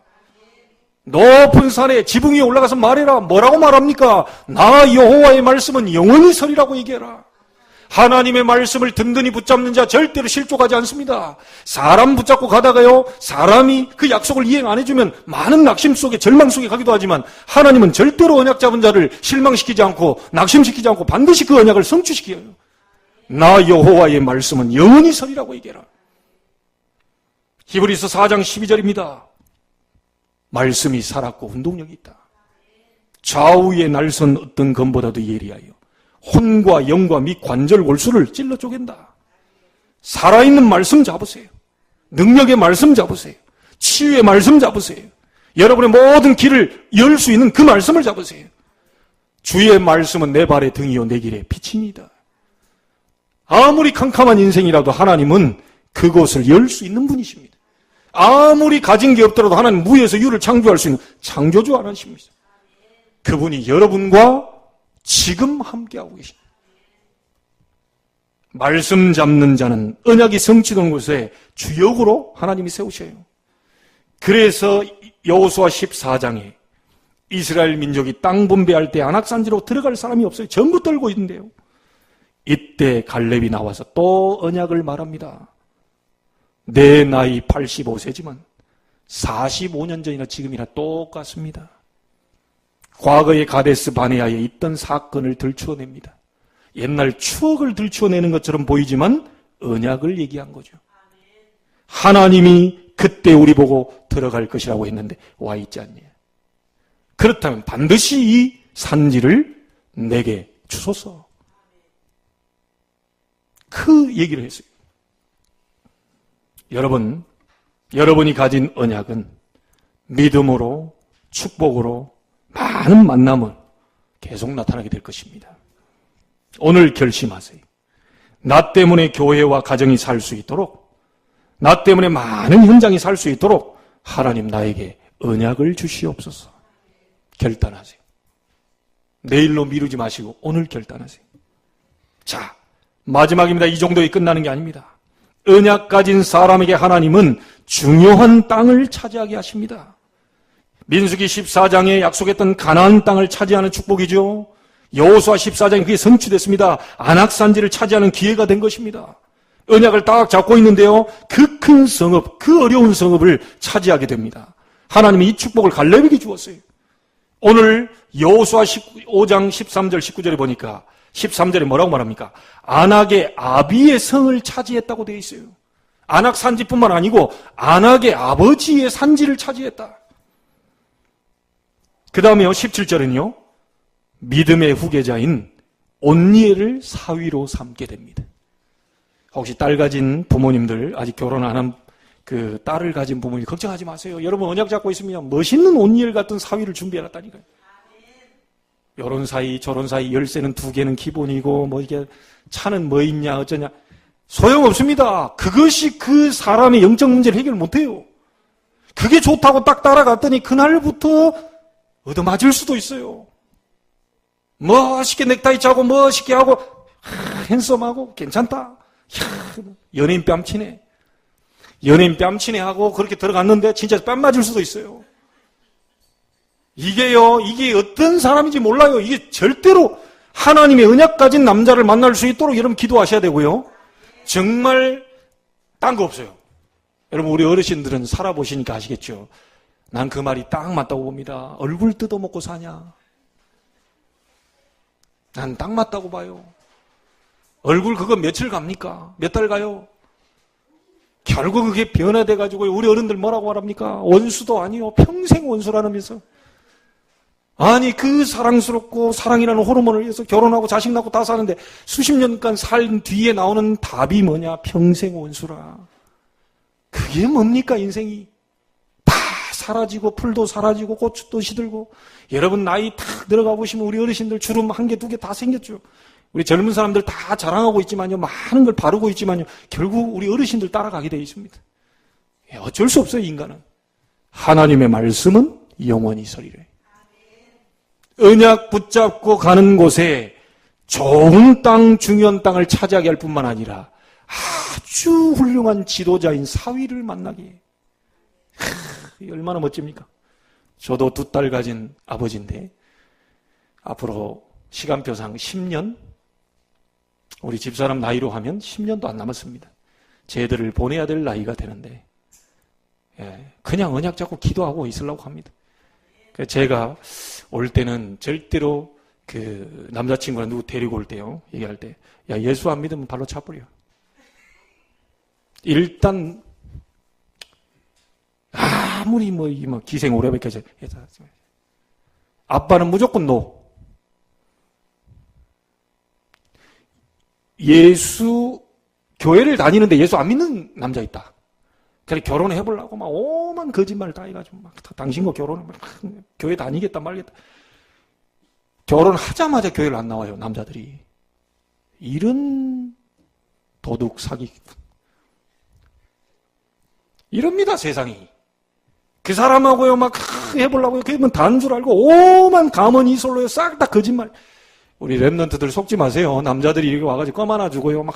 높은 산에 지붕 위에 올라가서 말해라. 뭐라고 말합니까? 나 여호와의 말씀은 영원히 서리라고 얘기해라. 하나님의 말씀을 든든히 붙잡는 자 절대로 실족하지 않습니다. 사람 붙잡고 가다가요, 사람이 그 약속을 이행 안 해주면 많은 낙심 속에 절망 속에 가기도 하지만 하나님은 절대로 언약 잡은 자를 실망시키지 않고 낙심시키지 않고 반드시 그 언약을 성취시켜요. 나 여호와의 말씀은 영원히 서리라고 얘기해라. 히브리서 4장 12절입니다. 말씀이 살았고 운동력이 있다. 좌우의 날선 어떤 검보다도 예리하여 혼과 영과 및 관절 골수를 찔러 쪼갠다. 살아있는 말씀 잡으세요. 능력의 말씀 잡으세요. 치유의 말씀 잡으세요. 여러분의 모든 길을 열 수 있는 그 말씀을 잡으세요. 주의 말씀은 내 발의 등이요 내 길의 빛이니이다. 아무리 캄캄한 인생이라도 하나님은 그곳을 열 수 있는 분이십니다. 아무리 가진 게 없더라도 하나님 무에서 유를 창조할 수 있는 창조주 하나님이십니다. 그분이 여러분과 지금 함께하고 계십니다. 말씀 잡는 자는 언약이 성취된 곳에 주역으로 하나님이 세우셔요. 그래서 여호수아 14장에 이스라엘 민족이 땅 분배할 때 안악산지로 들어갈 사람이 없어요. 전부 떨고 있는데요. 이때 갈렙이 나와서 또 언약을 말합니다. 내 나이 85세지만 45년 전이나 지금이나 똑같습니다. 과거의 가데스 바네아에 있던 사건을 들추어냅니다. 옛날 추억을 들추어내는 것처럼 보이지만 언약을 얘기한 거죠. 하나님이 그때 우리 보고 들어갈 것이라고 했는데 와 있지 않냐. 그렇다면 반드시 이 산지를 내게 주소서. 그 얘기를 했어요. 여러분이 가진 언약은 믿음으로, 축복으로 많은 만남을 계속 나타나게 될 것입니다. 오늘 결심하세요. 나 때문에 교회와 가정이 살 수 있도록, 나 때문에 많은 현장이 살 수 있도록 하나님 나에게 언약을 주시옵소서. 결단하세요. 내일로 미루지 마시고 오늘 결단하세요. 자, 마지막입니다. 이 정도에 끝나는 게 아닙니다. 언약 가진 사람에게 하나님은 중요한 땅을 차지하게 하십니다. 민수기 14장에 약속했던 가나안 땅을 차지하는 축복이죠. 여호수아 14장에 그게 성취됐습니다. 안악산지를 차지하는 기회가 된 것입니다. 언약을 딱 잡고 있는데요, 그 큰 성읍, 그 어려운 성읍을 차지하게 됩니다. 하나님이 이 축복을 갈렙에게 주었어요. 오늘 여호수아 15장 13절 19절에 보니까 13절에 뭐라고 말합니까? 안악의 아비의 성을 차지했다고 되어 있어요. 안악 산지뿐만 아니고 안악의 아버지의 산지를 차지했다. 그 다음에요, 17절은요, 믿음의 후계자인 온니엘을 사위로 삼게 됩니다. 혹시 딸 가진 부모님들, 아직 결혼 안 한 그 딸을 가진 부모님 걱정하지 마세요. 여러분 언약 잡고 있으면 멋있는 온니엘 같은 사위를 준비해놨다니까요. 요런 사이 저런 사이 열쇠는 2개는 기본이고 뭐 이게 차는 뭐 있냐 어쩌냐 소용없습니다. 그것이 그 사람의 영적 문제를 해결 못해요. 그게 좋다고 딱 따라갔더니 그날부터 얻어맞을 수도 있어요. 멋있게 넥타이 차고 멋있게 하고 핸섬하고 괜찮다. 연예인 뺨치네. 연예인 뺨치네 하고 그렇게 들어갔는데 진짜 뺨 맞을 수도 있어요. 이게 어떤 사람인지 몰라요. 이게 절대로 하나님의 언약 가진 남자를 만날 수 있도록 여러분 기도하셔야 되고요. 정말 딴 거 없어요. 여러분 우리 어르신들은 살아보시니까 아시겠죠. 난 그 말이 딱 맞다고 봅니다. 얼굴 뜯어먹고 사냐? 난 딱 맞다고 봐요. 얼굴 그거 며칠 갑니까? 몇 달 가요? 결국 그게 변화돼가지고 우리 어른들 뭐라고 말합니까? 원수도 아니요. 평생 원수라면서. 아니 그 사랑스럽고 사랑이라는 호르몬을 위해서 결혼하고 자식 낳고 다 사는데 수십 년간 살 뒤에 나오는 답이 뭐냐? 평생 원수라. 그게 뭡니까 인생이? 다 사라지고 풀도 사라지고 고추도 시들고 여러분 나이 탁 들어가 보시면 우리 어르신들 주름 한 개 두 개 다 생겼죠. 우리 젊은 사람들 다 자랑하고 있지만요. 많은 걸 바르고 있지만요. 결국 우리 어르신들 따라가게 되어 있습니다. 어쩔 수 없어요 인간은. 하나님의 말씀은 영원히 서리래. 언약 붙잡고 가는 곳에 좋은 땅, 중요한 땅을 차지하게 할 뿐만 아니라 아주 훌륭한 지도자인 사위를 만나게. 얼마나 멋집니까? 저도 2딸 가진 아버지인데 앞으로 시간표상 10년, 우리 집사람 나이로 하면 10년도 안 남았습니다. 제 애들을 보내야 될 나이가 되는데 그냥 언약 잡고 기도하고 있으려고 합니다. 제가 올 때는 절대로 그 남자친구나 누구 데리고 올 때요. 얘기할 때 야 예수 안 믿으면 발로 차버려. 일단 아무리 뭐 기생 오래 백해서 아빠는 무조건 노. 예수 교회를 다니는데 예수 안 믿는 남자 있다. 그래 결혼해 보려고 막 오만 거짓말을 다 해가지고 막 당신과 결혼을 막 교회 다니겠다 말겠다. 결혼하자마자 교회를 안 나와요 남자들이. 이런 도둑 사기. 이럽니다 세상이. 그 사람하고요 막 해보려고요. 그러면 다는 줄 알고 오만 가문 이솔로요 싹 다 거짓말. 우리 랩런트들 속지 마세요. 남자들이 이렇게 와가지고 껌 하나 주고요 막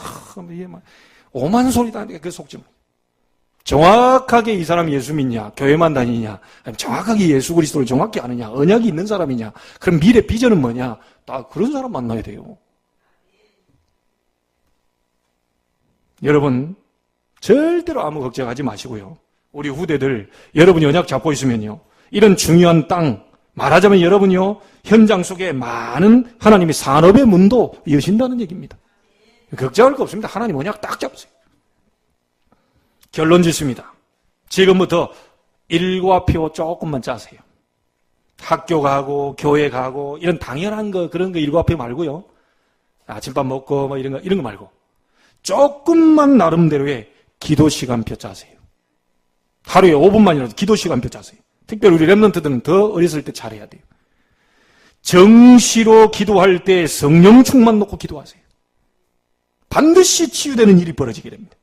오만 소리 다 하니까 그 속지 마. 정확하게 이 사람이 예수 믿냐, 교회만 다니냐, 정확하게 예수 그리스도를 정확히 아느냐, 언약이 있는 사람이냐, 그럼 미래 비전은 뭐냐, 다 그런 사람 만나야 돼요. 여러분 절대로 아무 걱정하지 마시고요. 우리 후대들 여러분이 언약 잡고 있으면요, 이런 중요한 땅, 말하자면 여러분이요 현장 속에 많은 하나님의 산업의 문도 여신다는 얘기입니다. 걱정할 거 없습니다. 하나님 언약 딱 잡으세요. 결론 짓습니다. 지금부터 일과표 조금만 짜세요. 학교 가고 교회 가고 이런 당연한 거 그런 거 일과표 말고요. 아침밥 먹고 뭐 이런 거 말고 조금만 나름대로의 기도 시간표 짜세요. 하루에 5분만이라도 기도 시간표 짜세요. 특별히 우리 랩런트들은 더 어렸을 때 잘해야 돼요. 정시로 기도할 때 성령 충만 놓고 기도하세요. 반드시 치유되는 일이 벌어지게 됩니다.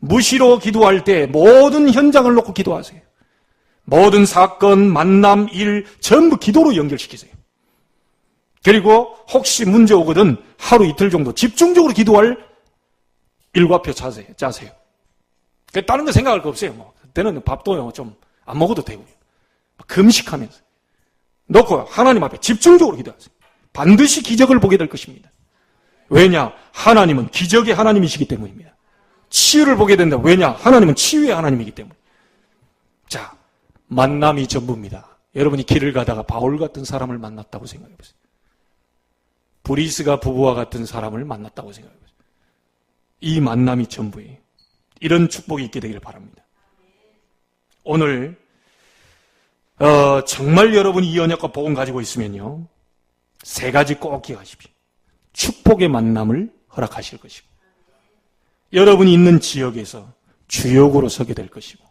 무시로 기도할 때 모든 현장을 놓고 기도하세요. 모든 사건, 만남, 일 전부 기도로 연결시키세요. 그리고 혹시 문제 오거든 하루 이틀 정도 집중적으로 기도할 일과표 짜세요. 다른 거 생각할 거 없어요. 뭐 그때는 밥도요 좀 안 먹어도 되고요. 금식하면서 놓고 하나님 앞에 집중적으로 기도하세요. 반드시 기적을 보게 될 것입니다. 왜냐? 하나님은 기적의 하나님이시기 때문입니다. 치유를 보게 된다. 왜냐? 하나님은 치유의 하나님이기 때문에. 자, 만남이 전부입니다. 여러분이 길을 가다가 바울 같은 사람을 만났다고 생각해보세요. 브리스가 부부와 같은 사람을 만났다고 생각해보세요. 이 만남이 전부예요. 이런 축복이 있게 되기를 바랍니다. 오늘 정말 여러분이 이 언약과 복음 가지고 있으면요 3가지 꼭 기억하십시오. 축복의 만남을 허락하실 것이고, 여러분이 있는 지역에서 주역으로 서게 될 것이고,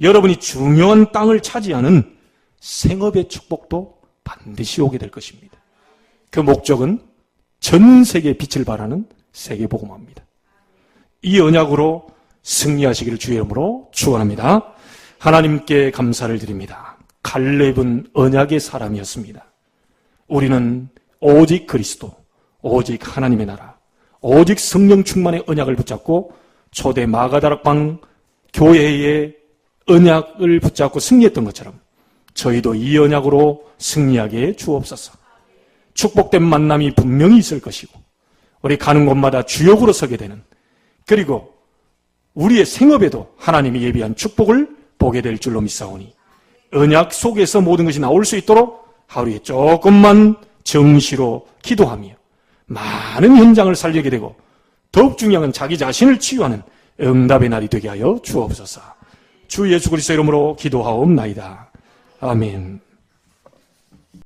여러분이 중요한 땅을 차지하는 생업의 축복도 반드시 오게 될 것입니다. 그 목적은 전 세계에 빛을 발하는 세계복음화입니다. 이 언약으로 승리하시기를 주의 이름으로 축원합니다. 하나님께 감사를 드립니다. 갈렙은 언약의 사람이었습니다. 우리는 오직 그리스도, 오직 하나님의 나라, 오직 성령 충만의 언약을 붙잡고 초대 마가다락방 교회의 언약을 붙잡고 승리했던 것처럼 저희도 이 언약으로 승리하게 주옵소서. 축복된 만남이 분명히 있을 것이고 우리 가는 곳마다 주역으로 서게 되는, 그리고 우리의 생업에도 하나님이 예비한 축복을 보게 될 줄로 믿사오니 언약 속에서 모든 것이 나올 수 있도록 하루에 조금만 정시로 기도하며 많은 현장을 살리게 되고, 더욱 중요한 건 자기 자신을 치유하는 응답의 날이 되게 하여 주옵소서. 주 예수 그리스도 이름으로 기도하옵나이다. 아멘.